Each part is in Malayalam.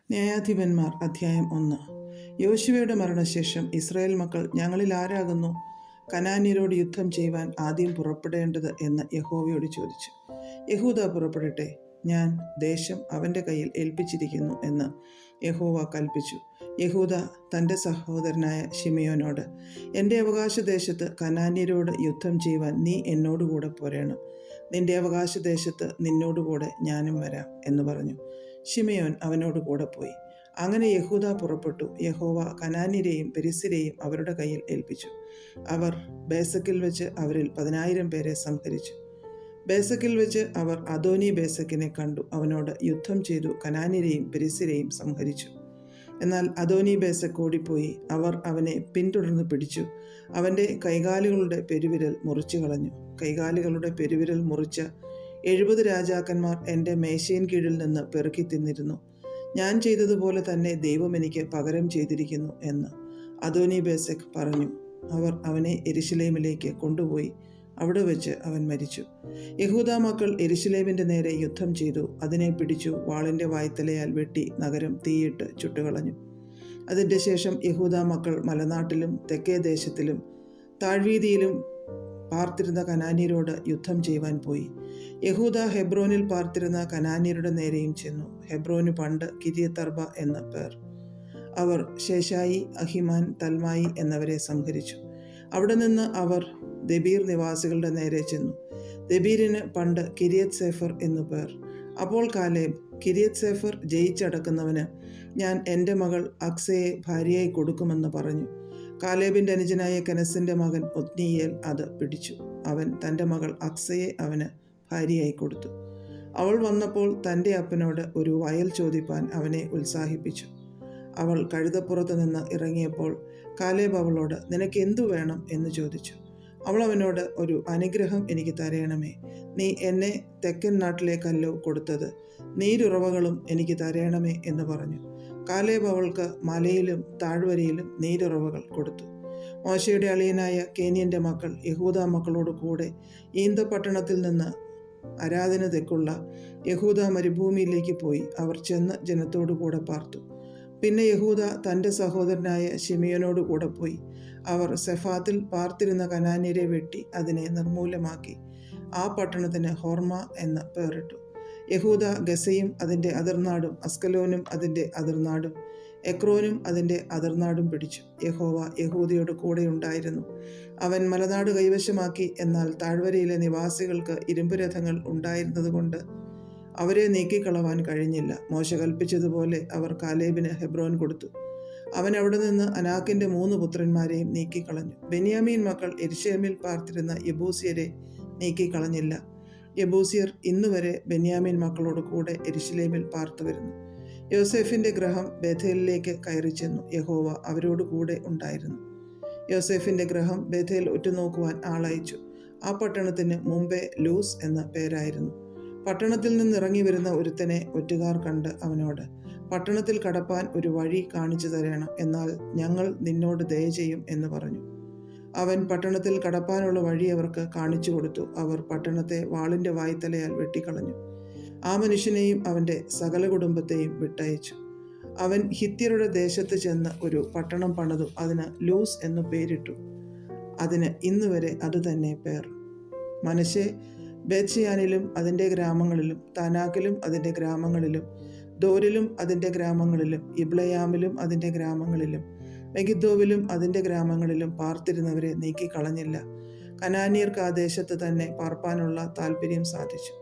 ന്യായാധിപന്മാർ അധ്യായം 1. യോശുവയുടെ മരണശേഷം ഇസ്രായേൽ മക്കൾ ഞങ്ങളിൽ ആരാകുന്നു കനാന്യരോട് യുദ്ധം ചെയ്യുവാൻ ആദ്യം പുറപ്പെടേണ്ടത് എന്ന് യഹോവയോട് ചോദിച്ചു. യഹൂദ പുറപ്പെടട്ടെ, ഞാൻ ദേശം അവൻ്റെ കയ്യിൽ ഏൽപ്പിച്ചിരിക്കുന്നു എന്ന് യഹോവ കൽപ്പിച്ചു. യഹൂദ തൻ്റെ സഹോദരനായ ശിമെയോനോട്, എൻ്റെ അവകാശദേശത്ത് കനാന്യരോട് യുദ്ധം ചെയ്യുവാൻ നീ എന്നോടുകൂടെ പോരേണം. നിന്റെ അവകാശദേശത്ത് നിന്നോടുകൂടെ ഞാനും വരാം എന്ന് പറഞ്ഞു. ശിമെയോൻ അവനോട് കൂടെ പോയി. അങ്ങനെ യഹൂദ പുറപ്പെട്ടു. യഹോവ കനാന്യരെയും പെരിസ്യരെയും അവരുടെ കയ്യിൽ ഏൽപ്പിച്ചു. അവർ ബേസക്കിൽ വെച്ച് അവരിൽ 10,000 പേരെ സംഹരിച്ചു. ബേസക്കിൽ വെച്ച് അവർ അദോനി ബേസക്കിനെ കണ്ടു. അവനോട് യുദ്ധം ചെയ്തു കനാന്യരെയും പെരിസ്യരെയും സംഹരിച്ചു. എന്നാൽ അദോനി ബേസക്ക് ഓടിപ്പോയി. അവർ അവനെ പിന്തുടർന്ന് പിടിച്ചു. അവൻ്റെ കൈകാലുകളുടെ പെരുവിരൽ മുറിച്ചു കളഞ്ഞു. കൈകാലുകളുടെ പെരുവിരൽ മുറിച്ച 70 രാജാക്കന്മാർ എൻ്റെ മേശയിൻ കീഴിൽ നിന്ന് പെറുക്കി തിന്നിരുന്നു. ഞാൻ ചെയ്തതുപോലെ തന്നെ ദൈവം എനിക്ക് പകരം ചെയ്തിരിക്കുന്നു എന്ന് അദോനി ബേസക്ക് പറഞ്ഞു. അവർ അവനെ യെരൂശലേമിലേക്ക് കൊണ്ടുപോയി. അവിടെ വെച്ച് അവൻ മരിച്ചു. യഹൂദ മക്കൾ യെരൂശലേമിൻ്റെ നേരെ യുദ്ധം ചെയ്തു. അതിനെ പിടിച്ചു വാളിൻ്റെ വായ്ത്തലയാൽ വെട്ടി നഗരം തീയിട്ട് ചുട്ടുകളഞ്ഞു. അതിൻ്റെ ശേഷം യഹൂദ മക്കൾ മലനാട്ടിലും തെക്കേ ദേശത്തിലും താഴ്വീതിയിലും പാർത്തിരുന്ന കനാന്യരോട് യുദ്ധം ചെയ്യുവാൻ പോയി. യഹൂദ ഹെബ്രോനിൽ പാർത്തിരുന്ന കനാന്യരുടെ നേരെയും ചെന്നു. ഹെബ്രോന് പണ്ട് കിര്യത്തർബ എന്ന പേർ. അവർ ശേഷായി, അഹിമാൻ, തൽമായി എന്നവരെ സംഹരിച്ചു. അവിടെ നിന്ന് അവർ ദെബീർ നിവാസികളുടെ നേരെ ചെന്നു. ദെബീരിന് പണ്ട് കിര്യത്ത് സേഫർ എന്നു പേർ. അപ്പോൾ കാലേബ്, കിര്യത്ത് സേഫർ ജയിച്ചടക്കുന്നവന് ഞാൻ എൻ്റെ മകൾ അക്സയെ ഭാര്യയായി കൊടുക്കുമെന്ന് പറഞ്ഞു. കാലേബിൻ്റെ അനുജനായ കെനസിൻ്റെ മകൻ ഒത്നീയേൽ അത് പിടിച്ചു. അവൻ തൻ്റെ മകൾ അക്സയെ അവന് ഭാര്യയായി കൊടുത്തു. അവൾ വന്നപ്പോൾ തൻ്റെ അപ്പനോട് ഒരു വയൽ ചോദിപ്പാൻ അവനെ ഉത്സാഹിപ്പിച്ചു. അവൾ കഴുതപ്പുറത്ത് നിന്ന് ഇറങ്ങിയപ്പോൾ കാലേബ് അവളോട്, നിനക്ക് എന്തു വേണം എന്ന് ചോദിച്ചു. അവൾ അവനോട്, ഒരു അനുഗ്രഹം എനിക്ക് തരയണമേ. നീ എന്നെ തെക്കൻ നാട്ടിലേക്കല്ലോ കൊടുത്തത്, നീരുറവകളും എനിക്ക് തരയണമേ എന്ന് പറഞ്ഞു. കാലേബ് അവൾക്ക് മലയിലും താഴ്വരയിലും നീരുറവകൾ കൊടുത്തു. മോശയുടെ അളിയനായ കേന്യൻ്റെ മക്കൾ യഹൂദ മക്കളോട് കൂടെ ഈന്തപ്പട്ടണത്തിൽ നിന്ന് അരാധന തെക്കുള്ള യഹൂദ മരുഭൂമിയിലേക്ക് പോയി. അവർ ചെന്ന് ജനത്തോടു കൂടെ പാർത്തു. പിന്നെ യഹൂദ തൻ്റെ സഹോദരനായ ശിമെയോനോട് കൂടെ പോയി. അവർ സെഫാത്തിൽ പാർത്തിരുന്ന കനാന്യരെ വെട്ടി അതിനെ നിർമൂലമാക്കി. ആ പട്ടണത്തിന് ഹോർമ എന്ന് പേരിട്ടു. യഹൂദ ഗസയും അതിൻ്റെ അതിർനാടും അസ്കലോനും അതിൻ്റെ അതിർനാടും എക്രോനും അതിൻ്റെ അതിർനാടും പിടിച്ചു. യഹോവ യഹൂദയോട് കൂടെ ഉണ്ടായിരുന്നു. അവൻ മലനാട് കൈവശമാക്കി. എന്നാൽ താഴ്വരയിലെ നിവാസികൾക്ക് ഇരുമ്പുരഥങ്ങൾ ഉണ്ടായിരുന്നതുകൊണ്ട് അവരെ നീക്കിക്കളവാൻ കഴിഞ്ഞില്ല. മോശ കൽപ്പിച്ചതുപോലെ അവർ കാലേബിന് ഹെബ്രോൻ കൊടുത്തു. അവൻ അവിടെ നിന്ന് അനാക്കിൻ്റെ 3 പുത്രന്മാരെയും നീക്കിക്കളഞ്ഞു. ബെന്യാമീൻ മക്കൾ യെരൂശലേമിൽ പാർത്തിരുന്ന യെബൂസ്യരെ നീക്കിക്കളഞ്ഞില്ല. യെബൂസ്യർ ഇന്നുവരെ ബെന്യാമീൻ മക്കളോട് കൂടെ യെരൂശലേമിൽ പാർത്തു വരുന്നു. യോസേഫിൻ്റെ ഗൃഹം ബേഥേലിലേക്ക് കയറി ചെന്നു. യഹോവ അവരോട് കൂടെ ഉണ്ടായിരുന്നു. യോസേഫിൻ്റെ ഗൃഹം ബേഥേൽ ഒറ്റുനോക്കുവാൻ ആളയച്ചു. ആ പട്ടണത്തിന് മുമ്പേ ലൂസ് എന്ന പേരായിരുന്നു. പട്ടണത്തിൽ നിന്നിറങ്ങി വരുന്ന ഒരുത്തനെ ഒറ്റുകാർ കണ്ട് അവനോട്, പട്ടണത്തിൽ കടപ്പാൻ ഒരു വഴി കാണിച്ചു തരണം, എന്നാൽ ഞങ്ങൾ നിന്നോട് ദയ ചെയ്യും എന്ന് പറഞ്ഞു. അവൻ പട്ടണത്തിൽ കടപ്പാനുള്ള വഴി അവർക്ക് കാണിച്ചു കൊടുത്തു. അവർ പട്ടണത്തെ വാളിൻ്റെ വായ്ത്തലയാൽ വെട്ടിക്കളഞ്ഞു. ആ മനുഷ്യനെയും അവൻ്റെ സകല കുടുംബത്തെയും വിട്ടയച്ചു. അവൻ ഹിത്യരുടെ ദേശത്ത് ചെന്ന് ഒരു പട്ടണം പണിതു. അതിന് ലൂസ് എന്നു പേരിട്ടു. അതിന് ഇന്നുവരെ അതുതന്നെ പേർ. മനശ്ശെ ബേത്ത്ശെയാനിലും അതിൻ്റെ ഗ്രാമങ്ങളിലും താനാക്കിലും അതിൻ്റെ ഗ്രാമങ്ങളിലും ദോരിലും അതിൻ്റെ ഗ്രാമങ്ങളിലും ഇബ്ലയാമിലും അതിൻ്റെ ഗ്രാമങ്ങളിലും മെഗിദ്ദോവിലും അതിൻ്റെ ഗ്രാമങ്ങളിലും പാർത്തിരുന്നവരെ നീക്കിക്കളഞ്ഞില്ല. കനാന്യർക്ക് ആ ദേശത്ത് തന്നെ പാർപ്പാനുള്ള താല്പര്യം സാധിച്ചു.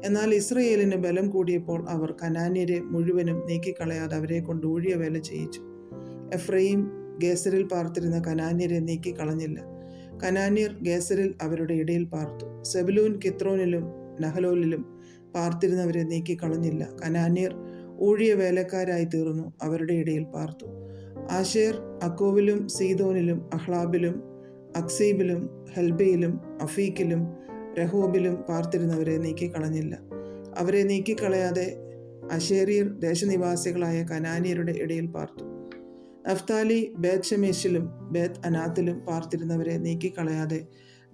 എന്നാൽ ഇസ്രയേലിന് ബലം കൂടിയപ്പോൾ അവർ കനാന്യരെ മുഴുവനും നീക്കിക്കളയാതെ അവരെ കൊണ്ട് ഊഴിയ വേല ചെയ്യിച്ചു. എഫ്രയീം ഗേസരിൽ പാർത്തിരുന്ന കനാന്യരെ നീക്കിക്കളഞ്ഞില്ല. കനാന്യർ ഗേസരിൽ അവരുടെ ഇടയിൽ പാർത്തു. സെബുലൂൻ കിത്രോനിലും നഹലോലിലും പാർത്തിരുന്നവരെ നീക്കിക്കളഞ്ഞില്ല. കനാന്യർ ഊഴിയ വേലക്കാരായി തീർന്നു, അവരുടെ ഇടയിൽ പാർത്തു. ആശേർ അക്കോവിലും സീദോനിലും അഹ്ലാബിലും അക്സീബിലും ഹെൽബയിലും അഫീക്കിലും രഹോബിലും പാർത്തിരുന്നവരെ നീക്കിക്കളഞ്ഞില്ല. അവരെ നീക്കിക്കളയാതെ അശേര്യർ ദേശനിവാസികളായ കനാന്യരുടെ ഇടയിൽ പാർത്തു. നഫ്താലി ബേത്ത് ഷെമേശിലും ബേത്ത് അനാത്തിലും പാർത്തിരുന്നവരെ നീക്കിക്കളയാതെ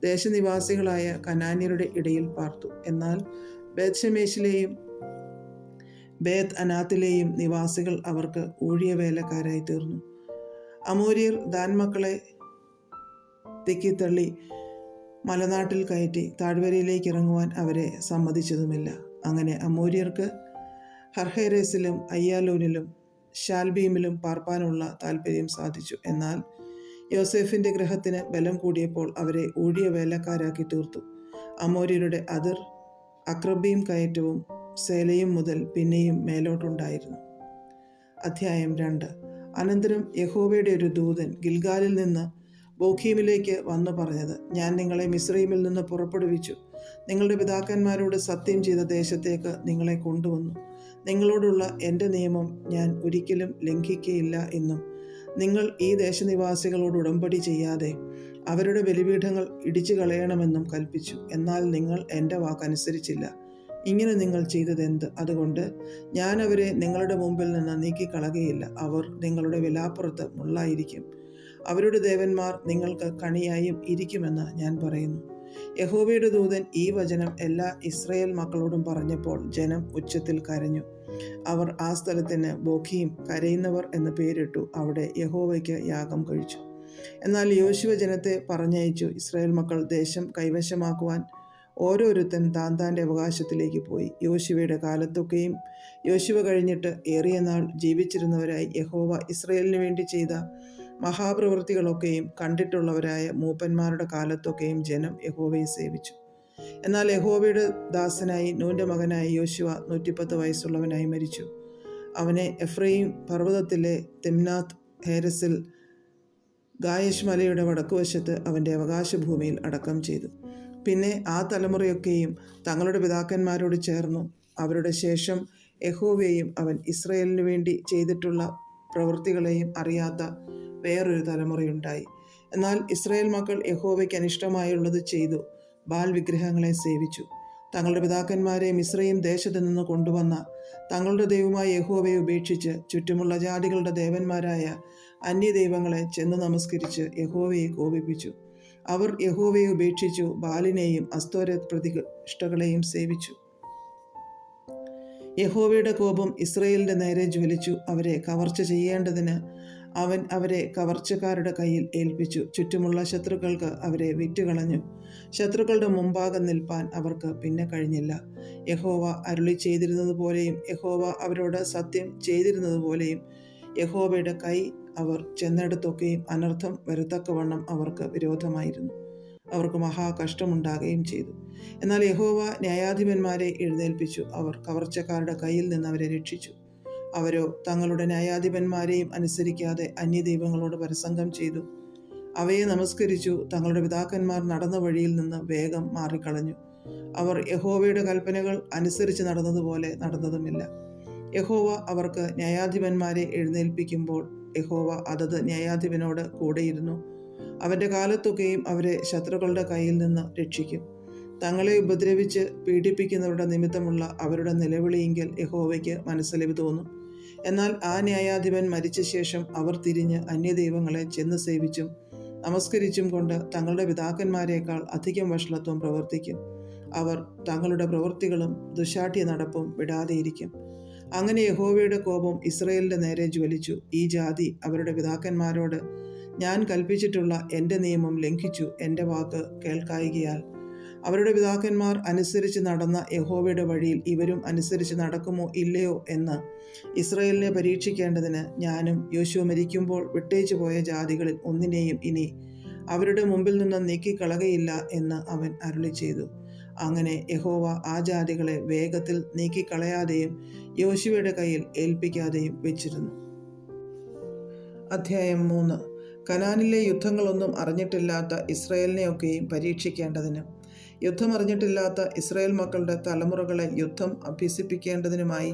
ദേശനിവാസികളായ കനാന്യരുടെ ഇടയിൽ പാർത്തു. എന്നാൽ ബേത്ത് ഷെമേശിലെയും ബേത്ത് അനാത്തിലെയും നിവാസികൾ അവർക്ക് ഊഴിയവേലക്കാരായി തീർന്നു. അമോര്യർ ദാൻ മക്കളെ തിക്കിത്തള്ളി മലനാട്ടിൽ കയറ്റി താഴ്വരയിലേക്ക് ഇറങ്ങുവാൻ അവരെ സമ്മതിച്ചതുമില്ല. അങ്ങനെ അമോര്യർക്ക് ഹർഹേരേസിലും അയ്യാലോനിലും ഷാൽബീമിലും പാർപ്പാനുള്ള താൽപ്പര്യം സാധിച്ചു. എന്നാൽ യോസേഫിൻ്റെ ഗ്രഹത്തിന് ബലം കൂടിയപ്പോൾ അവരെ ഊഴിയ വേലക്കാരാക്കി തീർത്തു. അമോര്യരുടെ അതിർ അക്രബീം കയറ്റവും സേലയും മുതൽ പിന്നെയും മേലോട്ടുണ്ടായിരുന്നു. അധ്യായം 2. അനന്തരം യഹോവയുടെ ഒരു ദൂതൻ ഗിൽഗാലിൽ നിന്ന് ബോഖീമിലേക്ക് വന്നു പറഞ്ഞത്, ഞാൻ നിങ്ങളെ മിസ്രയീമിൽ നിന്ന് പുറപ്പെടുവിച്ചു, നിങ്ങളുടെ പിതാക്കന്മാരോട് സത്യം ചെയ്ത ദേശത്തേക്ക് നിങ്ങളെ കൊണ്ടുവന്നു. നിങ്ങളോടുള്ള എൻ്റെ നിയമം ഞാൻ ഒരിക്കലും ലംഘിക്കയില്ല എന്നും നിങ്ങൾ ഈ ദേശനിവാസികളോട് ഉടമ്പടി ചെയ്യാതെ അവരുടെ ബലിപീഠങ്ങൾ ഇടിച്ചു കളയണമെന്നും കൽപ്പിച്ചു. എന്നാൽ നിങ്ങൾ എൻ്റെ വാക്കനുസരിച്ചില്ല. ഇങ്ങനെ നിങ്ങൾ ചെയ്തതെന്ത്? അതുകൊണ്ട് ഞാൻ അവരെ നിങ്ങളുടെ മുമ്പിൽ നിന്ന് നീക്കിക്കളകയില്ല. അവർ നിങ്ങളുടെ വിലാപ്പുറത്ത് മുള്ളായിരിക്കും. അവരുടെ ദേവന്മാർ നിങ്ങൾക്ക് കണിയായും ഇരിക്കുമെന്ന് ഞാൻ പറയുന്നു. യഹോവയുടെ ദൂതൻ ഈ വചനം എല്ലാ ഇസ്രായേൽ മക്കളോടും പറഞ്ഞപ്പോൾ ജനം ഉച്ചത്തിൽ കരഞ്ഞു. അവർ ആ സ്ഥലത്തിന് ബോഖീം, കരയുന്നവർ എന്ന് പേരിട്ടു. അവിടെ യഹോവയ്ക്ക് യാഗം കഴിച്ചു. എന്നാൽ യോശുവ ജനത്തെ പറഞ്ഞയച്ചു. ഇസ്രായേൽ മക്കൾ ദേശം കൈവശമാക്കുവാൻ ഓരോരുത്തൻ താൻ്റെ അവകാശത്തിലേക്ക് പോയി. യോശുവയുടെ കാലത്തൊക്കെയും യോശുവ കഴിഞ്ഞിട്ട് ഏറിയ നാൾ ജീവിച്ചിരുന്നവരായി യഹോവ ഇസ്രായേലിന് വേണ്ടി ചെയ്ത മഹാപ്രവൃത്തികളൊക്കെയും കണ്ടിട്ടുള്ളവരായ മൂപ്പന്മാരുടെ കാലത്തൊക്കെയും ജനം യഹോവയെ സേവിച്ചു. എന്നാൽ യഹോവയുടെ ദാസനായി നൂൻ്റെ മകനായ യോശുവ 110 വയസ്സുള്ളവനായി മരിച്ചു. അവനെ എഫ്രയീം പർവ്വതത്തിലെ തിമ്നാത്ത് ഹേരസിൽ ഗായഷ് മലയുടെ വടക്കുവശത്ത് അവൻ്റെ അവകാശഭൂമിയിൽ അടക്കം ചെയ്തു. പിന്നെ ആ തലമുറയൊക്കെയും തങ്ങളുടെ പിതാക്കന്മാരോട് ചേർന്നു. അവരുടെ ശേഷം യഹോവയെയും അവൻ ഇസ്രായേലിനു വേണ്ടി ചെയ്തിട്ടുള്ള പ്രവൃത്തികളെയും അറിയാത്ത വേറൊരു തലമുറയുണ്ടായി. എന്നാൽ ഇസ്രായേൽ മക്കൾ യഹോവയ്ക്ക് അനിഷ്ടമായുള്ളത് ചെയ്തു, ബാൽ വിഗ്രഹങ്ങളെ സേവിച്ചു. തങ്ങളുടെ പിതാക്കന്മാരെ മിസ്രയീം ദേശത്തു നിന്ന് കൊണ്ടുവന്ന തങ്ങളുടെ ദൈവമായ യഹോവയെ ഉപേക്ഷിച്ച് ചുറ്റുമുള്ള ജാതികളുടെ ദേവന്മാരായ അന്യദൈവങ്ങളെ ചെന്ന് നമസ്കരിച്ച് യഹോവയെ കോപിപ്പിച്ചു. അവർ യഹോവയെ ഉപേക്ഷിച്ചു ബാലിനെയും അസ്തോരത്ത് പ്രതിഷ്ഠകളെയും സേവിച്ചു. യഹോവയുടെ കോപം ഇസ്രായേലിൻ്റെ നേരെ ജ്വലിച്ചു. അവരെ കവർച്ച ചെയ്യേണ്ടതിന് അവൻ അവരെ കവർച്ചക്കാരുടെ കയ്യിൽ ഏൽപ്പിച്ചു. ചുറ്റുമുള്ള ശത്രുക്കൾക്ക് അവരെ വിറ്റുകളഞ്ഞു. ശത്രുക്കളുടെ മുമ്പാകെ നിൽപ്പാൻ അവർക്ക് പിന്നെ കഴിഞ്ഞില്ല. യഹോവ അരുളി ചെയ്തിരുന്നതുപോലെയും യഹോവ അവരോട് സത്യം ചെയ്തിരുന്നതുപോലെയും യഹോവയുടെ കൈ അവർ ചെന്നിടത്തൊക്കെയും അനർത്ഥം വരുത്തക്കവണ്ണം അവർക്ക് വിരോധമായിരുന്നു. അവർക്ക് മഹാകഷ്ടമുണ്ടാകുകയും ചെയ്തു. എന്നാൽ യഹോവ ന്യായാധിപന്മാരെ എഴുന്നേൽപ്പിച്ചു. അവർ കവർച്ചക്കാരുടെ കയ്യിൽ നിന്ന് അവരെ രക്ഷിച്ചു. അവരോ തങ്ങളുടെ ന്യായാധിപന്മാരെയും അനുസരിക്കാതെ അന്യദൈവങ്ങളോട് പരസംഗം ചെയ്തു. അവയെ നമസ്കരിച്ചു. തങ്ങളുടെ പിതാക്കന്മാർ നടന്ന വഴിയിൽ നിന്ന് വേഗം മാറിക്കളഞ്ഞു. അവർ യഹോവയുടെ കൽപ്പനകൾ അനുസരിച്ച് നടന്നതുപോലെ നടന്നതുമില്ല. യഹോവ അവർക്ക് ന്യായാധിപന്മാരെ എഴുന്നേൽപ്പിക്കുമ്പോൾ യഹോവ അതത് ന്യായാധിപനോട് കൂടെയിരുന്നു. അവൻ്റെ കാലത്തൊക്കെയും അവരെ ശത്രുക്കളുടെ കയ്യിൽ നിന്ന് രക്ഷിക്കും. തങ്ങളെ ഉപദ്രവിച്ച് പീഡിപ്പിക്കുന്നവരുടെ നിമിത്തമുള്ള അവരുടെ നിലവിളിയെങ്കിൽ യഹോവയ്ക്ക് മനസ്സലിവ് തോന്നും. എന്നാൽ ആ ന്യായാധിപൻ മരിച്ച ശേഷം അവർ തിരിഞ്ഞ് അന്യദൈവങ്ങളെ ചെന്ന് സേവിച്ചും നമസ്കരിച്ചും കൊണ്ട് തങ്ങളുടെ പിതാക്കന്മാരെക്കാൾ അധികം വഷളത്വം പ്രവർത്തിക്കും. അവർ തങ്ങളുടെ പ്രവൃത്തികളും ദുശാഠ്യ നടപ്പും വിടാതെയിരിക്കും. അങ്ങനെ യഹോവയുടെ കോപം ഇസ്രായേലിൻ്റെ നേരെ ജ്വലിച്ചു. ഈ ജാതി അവരുടെ പിതാക്കന്മാരോട് ഞാൻ കൽപ്പിച്ചിട്ടുള്ള എൻ്റെ നിയമം ലംഘിച്ചു. എൻ്റെ വാക്ക് കേൾക്കായികയാൽ അവരുടെ പിതാക്കന്മാർ അനുസരിച്ച് നടന്ന യഹോവയുടെ വഴിയിൽ ഇവരും അനുസരിച്ച് നടക്കുമോ ഇല്ലയോ എന്ന് ഇസ്രായേലിനെ പരീക്ഷിക്കേണ്ടതിന് ഞാനും യോശുവ മരിക്കുമ്പോൾ വിട്ടേച്ചു പോയ ജാതികളിൽ ഒന്നിനെയും ഇനി അവരുടെ മുമ്പിൽ നിന്ന് നീക്കിക്കളകയില്ല എന്ന് അവൻ അരുളി ചെയ്തു. അങ്ങനെ യഹോവ ആ ജാതികളെ വേഗത്തിൽ നീക്കിക്കളയാതെയും യോശുവയുടെ കയ്യിൽ ഏൽപ്പിക്കാതെയും വെച്ചിരുന്നു. അധ്യായം 3. കനാനിലെ യുദ്ധങ്ങളൊന്നും അറിഞ്ഞിട്ടില്ലാത്ത ഇസ്രായേലിനെയൊക്കെയും പരീക്ഷിക്കേണ്ടതിന് യുദ്ധം അറിഞ്ഞിട്ടില്ലാത്ത ഇസ്രായേൽ മക്കളുടെ തലമുറകളെ യുദ്ധം അഭ്യസിപ്പിക്കേണ്ടതിനുമായി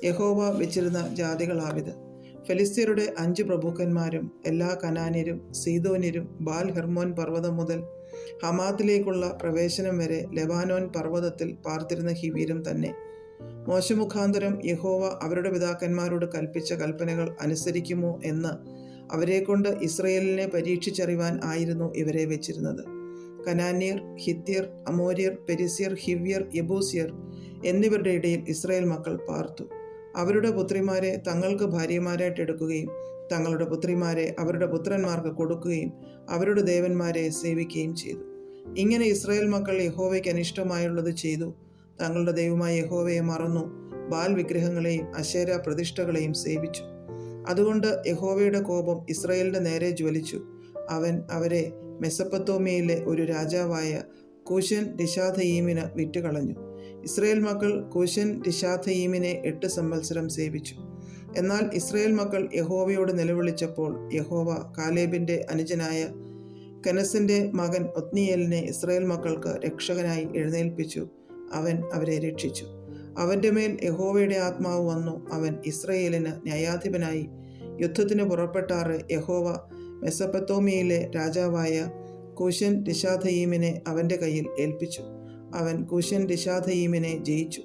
യഹോവ വെച്ചിരുന്ന ജാതികളാവിത്. ഫെലിസ്ത്യരുടെ 5 പ്രഭുക്കന്മാരും എല്ലാ കനാന്യരും സീദോന്യരും ബാൽ ഹെർമോൻ പർവ്വതം മുതൽ ഹമാത്തിലേക്കുള്ള പ്രവേശനം വരെ ലെബാനോൻ പർവ്വതത്തിൽ പാർത്തിരുന്ന ഹിവ്യരും തന്നെ. മോശെ മുഖാന്തരം യഹോവ അവരുടെ പിതാക്കന്മാരോട് കൽപ്പിച്ച കൽപ്പനകൾ അനുസരിക്കുമോ എന്ന് അവരെക്കൊണ്ട് ഇസ്രായേലിനെ പരീക്ഷിച്ചറിവാൻ ആയിരുന്നു ഇവരെ വെച്ചിരുന്നത്. കനാന്യർ, ഹിത്യർ, അമോര്യർ, പെരിസ്യർ, ഹിവ്യർ, യെബൂസ്യർ എന്നിവരുടെ ഇടയിൽ ഇസ്രായേൽ മക്കൾ പാർത്തു. അവരുടെ പുത്രിമാരെ തങ്ങൾക്ക് ഭാര്യമാരായിട്ട് എടുക്കുകയും തങ്ങളുടെ പുത്രിമാരെ അവരുടെ പുത്രന്മാർക്ക് കൊടുക്കുകയും അവരുടെ ദേവന്മാരെ സേവിക്കുകയും ചെയ്തു. ഇങ്ങനെ ഇസ്രായേൽ മക്കൾ യഹോവയ്ക്ക് അനിഷ്ടമായുള്ളത് ചെയ്തു. തങ്ങളുടെ ദൈവമായ യഹോവയെ മറന്നു, ബാൽ വിഗ്രഹങ്ങളെയും അശേര പ്രതിഷ്ഠകളെയും സേവിച്ചു. അതുകൊണ്ട് യഹോവയുടെ കോപം ഇസ്രായേലിന്റെ നേരെ ജ്വലിച്ചു. അവൻ അവരെ മെസൊപ്പൊത്താമ്യയിലെ ഒരു രാജാവായ കൂശൻ രിശാഥയീമിന് വിറ്റുകളഞ്ഞു. ഇസ്രായേൽ മക്കൾ കൂശൻ രിശാഥയീമിനെ 8 സംവത്സരം സേവിച്ചു. എന്നാൽ ഇസ്രായേൽ മക്കൾ യഹോവയോട് നിലവിളിച്ചപ്പോൾ യഹോവ കാലേബിന്റെ അനുജനായ കെനസിന്റെ മകൻ ഒത്നിയേലിനെ ഇസ്രായേൽ മക്കൾക്ക് രക്ഷകനായി എഴുന്നേൽപ്പിച്ചു. അവൻ അവരെ രക്ഷിച്ചു. അവന്റെ മേൽ യഹോവയുടെ ആത്മാവ് വന്നു. അവൻ ഇസ്രായേലിന് ന്യായാധിപനായി യുദ്ധത്തിന് പുറപ്പെട്ടാറ് യഹോവ മെസൊപ്പൊത്താമ്യയിലെ രാജാവായ കൂശൻ രിശാഥയീമിനെ അവന്റെ കയ്യിൽ ഏൽപ്പിച്ചു. അവൻ കൂശൻ രിശാഥയീമിനെ ജയിച്ചു.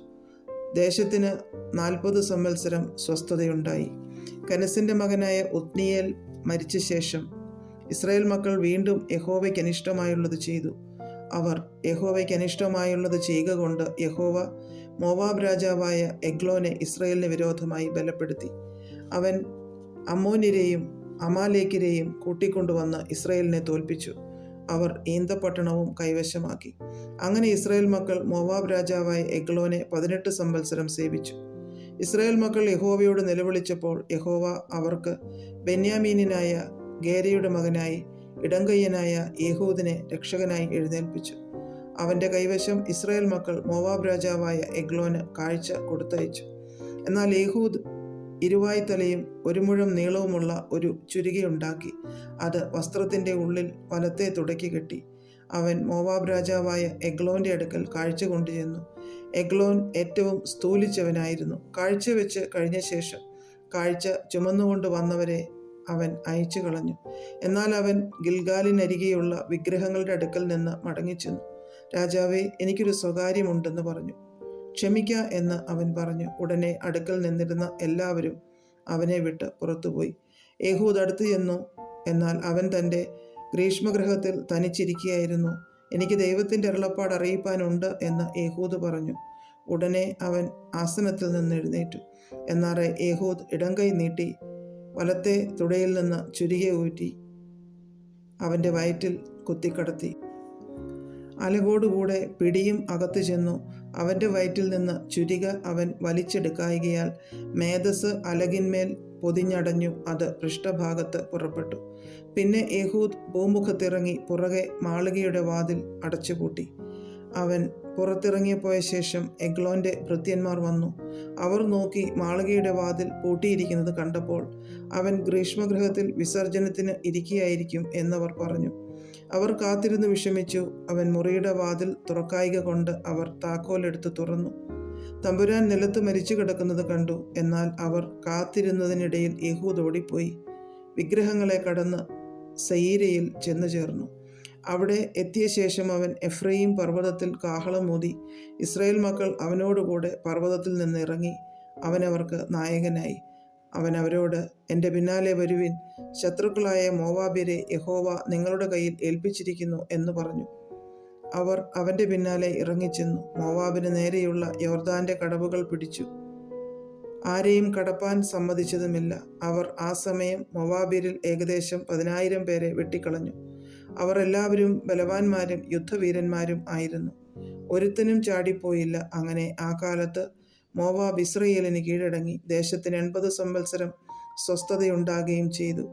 ദേശത്തിന് 40 സംവത്സരം സ്വസ്ഥതയുണ്ടായി. കെനസിന്റെ മകനായ ഒത്നിയേൽ മരിച്ച ശേഷം ഇസ്രായേൽ മക്കൾ വീണ്ടും യഹോവയ്ക്ക് അനിഷ്ടമായുള്ളത് ചെയ്തു. അവർ യഹോവയ്ക്ക് അനിഷ്ടമായുള്ളത് ചെയ്യുക കൊണ്ട് യഹോവ മോവാബ് രാജാവായ എഗ്ലോനെ ഇസ്രായേലിന് വിരോധമായി ബലപ്പെടുത്തി. അവൻ അമ്മോന്യരെയും അമാലേക്കിരെയും കൂട്ടിക്കൊണ്ടുവന്ന് ഇസ്രായേലിനെ തോൽപ്പിച്ചു. അവർ ഈന്തപ്പട്ടണവും കൈവശമാക്കി. അങ്ങനെ ഇസ്രായേൽ മക്കൾ മോവാബ് രാജാവായ എഗ്ലോനെ 18 സംവത്സരം സേവിച്ചു. ഇസ്രായേൽ മക്കൾ യഹോവയോട് നിലവിളിച്ചപ്പോൾ യഹോവ അവർക്ക് ബെന്യാമീനായ ഗേരയുടെ മകനായി ഇടങ്കയ്യനായ യേഹൂദിനെ രക്ഷകനായി എഴുന്നേൽപ്പിച്ചു. അവന്റെ കൈവശം ഇസ്രായേൽ മക്കൾ മോവാബ് രാജാവായ എഗ്ലോന് കാഴ്ച കൊടുത്തയച്ചു. എന്നാൽ യേഹൂദ് ഇരുവായ്ത്തലയും 1 മുഴം നീളവുമുള്ള ഒരു ചുരികയുണ്ടാക്കി അത് വസ്ത്രത്തിന്റെ ഉള്ളിൽ വലത്തെ തുടക്കി കെട്ടി. അവൻ മോവാബ് രാജാവായ എഗ്ലോന്റെ അടുക്കൽ കാഴ്ച കൊണ്ടുചെന്നു. എഗ്ലോൻ ഏറ്റവും സ്ഥൂലിച്ചവനായിരുന്നു. കാഴ്ച വെച്ച് കഴിഞ്ഞ ശേഷം കാഴ്ച ചുമന്നുകൊണ്ട് വന്നവരെ അവൻ അയച്ചു കളഞ്ഞു. എന്നാൽ അവൻ ഗിൽഗാലിനരികെയുള്ള വിഗ്രഹങ്ങളുടെ അടുക്കൽ നിന്ന് മടങ്ങിച്ചെന്നു. രാജാവേ, എനിക്കൊരു സ്വകാര്യമുണ്ടെന്ന് പറഞ്ഞു. ക്ഷമിക്ക എന്ന് അവൻ പറഞ്ഞു. ഉടനെ അടുക്കൽ നിന്നിരുന്ന എല്ലാവരും അവനെ വിട്ട് പുറത്തുപോയി. യേഹൂദ് അടുത്തു ചെന്നു. എന്നാൽ അവൻ തൻ്റെ ഗ്രീഷ്മഗൃഹത്തിൽ തനിച്ചിരിക്കുകയായിരുന്നു. എനിക്ക് ദൈവത്തിൻ്റെ അരുളപ്പാട് അറിയിപ്പാനുണ്ട് എന്ന് യേഹൂദ് പറഞ്ഞു. ഉടനെ അവൻ ആസനത്തിൽ നിന്ന് എഴുന്നേറ്റു. എന്നാൽ യേഹൂദ് ഇടംകൈ നീട്ടി വലത്തെ തുടയിൽ നിന്ന് ചുരിക ഊറ്റി അവൻ്റെ വയറ്റിൽ കുത്തിക്കടത്തി. അലകോടുകൂടെ പിടിയും അകത്തു ചെന്നു. അവൻ്റെ വയറ്റിൽ നിന്ന് ചുരിക അവൻ വലിച്ചെടുക്കായികയാൽ മേധസ് അലകിന്മേൽ പൊതിഞ്ഞടഞ്ഞു. അത് പൃഷ്ഠഭാഗത്ത് പുറപ്പെട്ടു. പിന്നെ യേഹൂദ് ഭൂമുഖത്തിറങ്ങി പുറകെ മാളികയുടെ വാതിൽ അടച്ചുപൂട്ടി. അവൻ പുറത്തിറങ്ങിപ്പോയ ശേഷം എഗ്ലോന്റെ ഭൃത്യന്മാർ വന്നു. അവർ നോക്കി മാളികയുടെ വാതിൽ പൂട്ടിയിരിക്കുന്നത് കണ്ടപ്പോൾ അവൻ ഗ്രീഷ്മഗൃഹത്തിൽ വിസർജനത്തിന് ഇരിക്കുകയായിരിക്കും എന്നവർ പറഞ്ഞു. അവർ കാത്തിരുന്ന് വിഷമിച്ചു. അവൻ മുറിയുടെ വാതിൽ തുറക്കായിക കൊണ്ട് അവർ താക്കോലെടുത്ത് തുറന്നു. തമ്പുരാൻ നിലത്ത് മരിച്ചു കിടക്കുന്നത് കണ്ടു. എന്നാൽ അവർ കാത്തിരുന്നതിനിടയിൽ യഹൂദ് ഓടിപ്പോയി വിഗ്രഹങ്ങളെ കടന്ന് സയീരയിൽ ചെന്നു ചേർന്നു. അവിടെ എത്തിയ ശേഷം അവൻ എഫ്രയീം പർവ്വതത്തിൽ കാഹളമൂതി. ഇസ്രായേൽ മക്കൾ അവനോടുകൂടെ പർവ്വതത്തിൽ നിന്ന് ഇറങ്ങി. അവനവർക്ക് നായകനായി. അവൻ അവരോട്, എൻ്റെ പിന്നാലെ വരുവിൻ, ശത്രുക്കളായ മോവാബ്യരെ യഹോവ നിങ്ങളുടെ കയ്യിൽ ഏൽപ്പിച്ചിരിക്കുന്നു എന്ന് പറഞ്ഞു. അവർ അവൻ്റെ പിന്നാലെ ഇറങ്ങിച്ചെന്നു. മോവാബിന് നേരെയുള്ള യോർദാന്റെ കടവുകൾ പിടിച്ചു. ആരെയും കടപ്പാൻ സമ്മതിച്ചതുമില്ല. അവർ ആ സമയം മോവാബ്യരിൽ ഏകദേശം 10,000 പേരെ വെട്ടിക്കളഞ്ഞു. അവർ എല്ലാവരും ബലവാന്മാരും യുദ്ധവീരന്മാരും ആയിരുന്നു. ഒരുത്തനും ചാടിപ്പോയില്ല. അങ്ങനെ ആ കാലത്ത് മോവാബ് ഇസ്രായേലിന് കീഴടങ്ങി. ദേശത്തിന് 80 സംവത്സരം സ്വസ്ഥതയുണ്ടാകുകയും ചെയ്തു.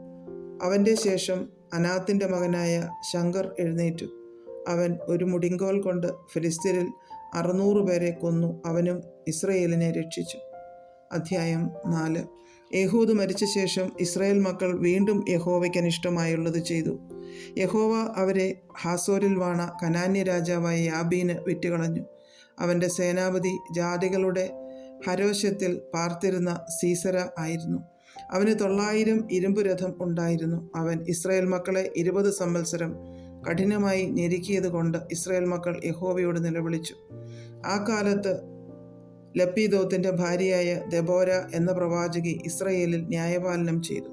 അവൻ്റെ ശേഷം അനാത്തിന്റെ മകനായ ശങ്കർ എഴുന്നേറ്റു. അവൻ ഒരു മുടിങ്കോൽ കൊണ്ട് ഫിലിസ്ത്യരിൽ 600 പേരെ കൊന്നു. അവനും ഇസ്രായേലിനെ രക്ഷിച്ചു. അധ്യായം 4. യഹൂദ് മരിച്ച ശേഷം ഇസ്രായേൽ മക്കൾ വീണ്ടും യഹോവയ്ക്ക് അനിഷ്ടമായുള്ളത് ചെയ്തു. യഹോവ അവരെ ഹാസോരിൽ വാണ കനാന്യ രാജാവായ യാബീന് വിറ്റുകളഞ്ഞു. അവൻ്റെ സേനാപതി ജാതികളുടെ ഹരോശത്തിൽ പാർത്തിരുന്ന സീസര ആയിരുന്നു. അവന് 900 ഇരുമ്പുരഥം ഉണ്ടായിരുന്നു. അവൻ ഇസ്രായേൽ മക്കളെ 20 സംവത്സരം കഠിനമായി ഞെരുക്കിയത് കൊണ്ട് ഇസ്രായേൽ മക്കൾ യഹോവയോട് നിലവിളിച്ചു. ആ കാലത്ത് ലപ്പീദോത്തിന്റെ ഭാര്യയായ ദെബോര എന്ന പ്രവാചകി ഇസ്രായേലിൽ ന്യായപാലനം ചെയ്തു.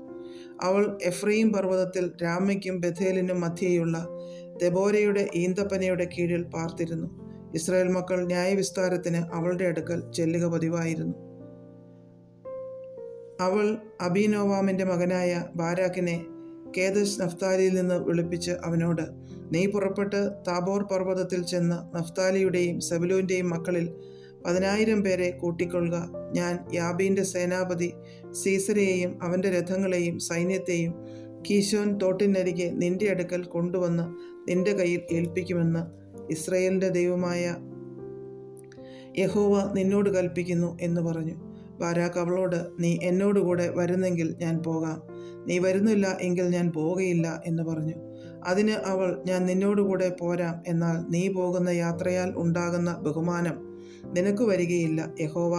അവൾ എഫ്രയീം പർവ്വതത്തിൽ രാമയ്ക്കും ബഥേലിനും മധ്യേയുള്ള ദെബോരയുടെ ഈന്തപ്പനയുടെ കീഴിൽ പാർത്തിരുന്നു. ഇസ്രായേൽ മക്കൾ ന്യായവിസ്താരത്തിന് അവളുടെ അടുക്കൽ ചെല്ലുക പതിവായിരുന്നു. അവൾ അബീനോവാമിൻ്റെ മകനായ ബാരാക്കിനെ കേദശ് നഫ്താലിയിൽ നിന്ന് വിളിപ്പിച്ച് അവനോട്, നീ പുറപ്പെട്ട് താബോർ പർവ്വതത്തിൽ ചെന്ന് നഫ്താലിയുടെയും സെബുലൂൻ്റെയും മക്കളിൽ 10,000 പേരെ കൂട്ടിക്കൊള്ളുക. ഞാൻ യാബീൻ്റെ സേനാപതി സീസരയെയും അവൻ്റെ രഥങ്ങളെയും സൈന്യത്തെയും കീശോൻ തോട്ടിനരികെ നിന്റെ അടുക്കൽ കൊണ്ടുവന്ന് നിന്റെ കയ്യിൽ ഏൽപ്പിക്കുമെന്ന് ഇസ്രായേലിൻ്റെ ദൈവമായ യഹോവ നിന്നോട് കൽപ്പിക്കുന്നു എന്ന് പറഞ്ഞു. ബാരാക്ക് അവളോട്, നീ എന്നോടുകൂടെ വരുന്നെങ്കിൽ ഞാൻ പോകാം, നീ വരുന്നില്ല എങ്കിൽ ഞാൻ പോവുകയില്ല എന്ന് പറഞ്ഞു. അതിന് അവൾ, ഞാൻ നിന്നോടുകൂടെ പോരാം, എന്നാൽ നീ പോകുന്ന യാത്രയാൽ ഉണ്ടാകുന്ന ബഹുമാനം നിനക്ക് വരികയില്ല. യഹോവ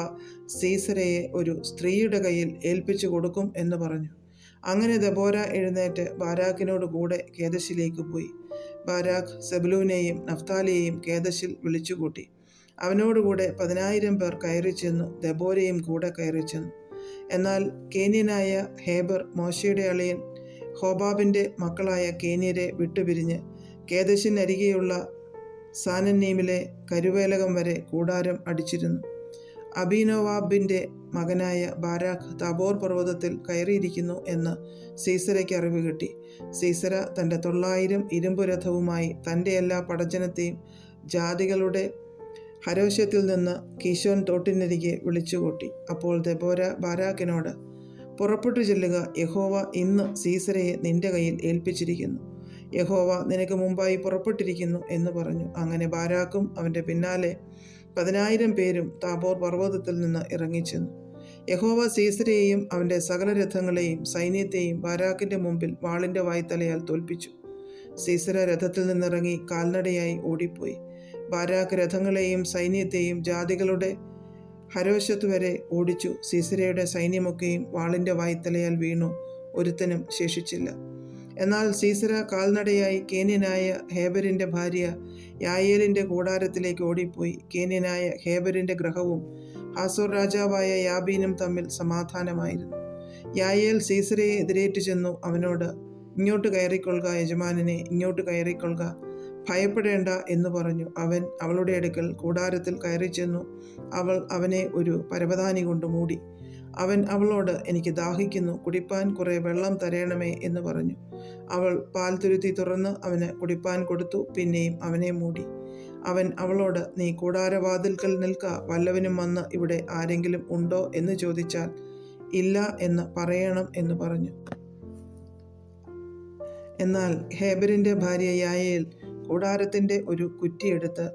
സീസരയെ ഒരു സ്ത്രീയുടെ കയ്യിൽ ഏൽപ്പിച്ചു കൊടുക്കും എന്ന് പറഞ്ഞു. അങ്ങനെ ദെബോര എഴുന്നേറ്റ് ബാരാക്കിനോട് കൂടെ കേദശിലേക്ക് പോയി. ബാരാക്ക് സെബുലൂനെയും നഫ്താലിയെയും കേദശിൽ വിളിച്ചുകൂട്ടി. അവനോടുകൂടെ 10,000 പേർ കയറി ചെന്നു. ദെബോരയും കൂടെ കയറി ചെന്നു. എന്നാൽ കേന്യനായ ഹേബർ മോശയുടെ അളിയൻ ഹോബാബിൻ്റെ മക്കളായ കേന്യരെ വിട്ടുപിരിഞ്ഞ് കേദശിനരികെയുള്ള സാനന്നീമിലെ കരുവേലകം വരെ കൂടാരം അടിച്ചിരുന്നു. അബീനോവാബിൻ്റെ മകനായ ബാരാക്ക് താബോർ പർവ്വതത്തിൽ കയറിയിരിക്കുന്നു എന്ന് സീസരയ്ക്ക് അറിവ് കിട്ടി. സീസര തൻ്റെ 900 ഇരുമ്പു രഥവുമായി തൻ്റെ എല്ലാ പടജനത്തെയും ജാതികളുടെ ഹരോശത്തിൽ നിന്ന് കീശോൻ തോട്ടിനരികെ വിളിച്ചുകൂട്ടി. അപ്പോൾ ദെബോര ബാരാക്കിനോട്, പുറപ്പെട്ടു ചെല്ലുക, യഹോവ ഇന്ന് സീസരയെ നിന്റെ കയ്യിൽ ഏൽപ്പിച്ചിരിക്കുന്നു. യഹോവ നിനക്ക് മുമ്പായി പുറപ്പെട്ടിരിക്കുന്നു എന്ന് പറഞ്ഞു. അങ്ങനെ ബാരാക്കും അവൻ്റെ പിന്നാലെ 10,000 പേരും താബോർ പർവ്വതത്തിൽ നിന്ന് ഇറങ്ങിച്ചെന്നു. യഹോവ സീസരയെയും അവൻ്റെ സകല രഥങ്ങളെയും സൈന്യത്തെയും ബാരാക്കിൻ്റെ മുമ്പിൽ വാളിൻ്റെ വായ്ത്തലയാൽ തോൽപ്പിച്ചു. സീസര രഥത്തിൽ നിന്നിറങ്ങി കാൽനടയായി ഓടിപ്പോയി. ബാരാക്ക് രഥങ്ങളെയും സൈന്യത്തെയും ജാതികളുടെ ഹരോശത്ത് വരെ ഓടിച്ചു. സീസരയുടെ സൈന്യമൊക്കെയും വാളിൻ്റെ വായ്ത്തലയാൽ വീണു, ഒരുത്തനും ശേഷിച്ചില്ല. എന്നാൽ സീസര കാൽനടയായി കേന്യനായ ഹേബരിൻ്റെ ഭാര്യ യായേലിൻ്റെ കൂടാരത്തിലേക്ക് ഓടിപ്പോയി. കേന്യനായ ഹേബരിൻ്റെ ഗ്രഹവും ഹാസോർ രാജാവായ യാബീനും തമ്മിൽ സമാധാനമായിരുന്നു. യായേൽ സീസരയെ എതിരേറ്റു ചെന്നു അവനോട്, ഇങ്ങോട്ട് കയറിക്കൊള്ളുക യജമാനനെ, ഇങ്ങോട്ട് കയറിക്കൊള്ളുക, ഭയപ്പെടേണ്ട എന്ന് പറഞ്ഞു. അവൻ അവളുടെ അടുക്കൽ കൂടാരത്തിൽ കയറി ചെന്നു. അവൾ അവനെ ഒരു പരവതാനി കൊണ്ട് മൂടി. അവൻ അവളോട്, എനിക്ക് ദാഹിക്കുന്നു, കുടിപ്പാൻ കുറെ വെള്ളം തരേണമേ എന്ന് പറഞ്ഞു. അവൾ പാൽ തുരുത്തി തുറന്ന് അവന് കുടിപ്പാൻ കൊടുത്തു. പിന്നെയും അവനെ മൂടി. അവൻ അവളോട്, നീ കൂടാരവാതിൽക്കൽ നിൽക്ക, വല്ലവനും വന്ന് ഇവിടെ ആരെങ്കിലും ഉണ്ടോ എന്ന് ചോദിച്ചാൽ ഇല്ല എന്ന് പറയണം എന്ന് പറഞ്ഞു. എന്നാൽ ഹേബരിൻ്റെ ഭാര്യ യായേൽ കൂടാരത്തിൻ്റെ ഒരു കുറ്റിയെടുത്ത്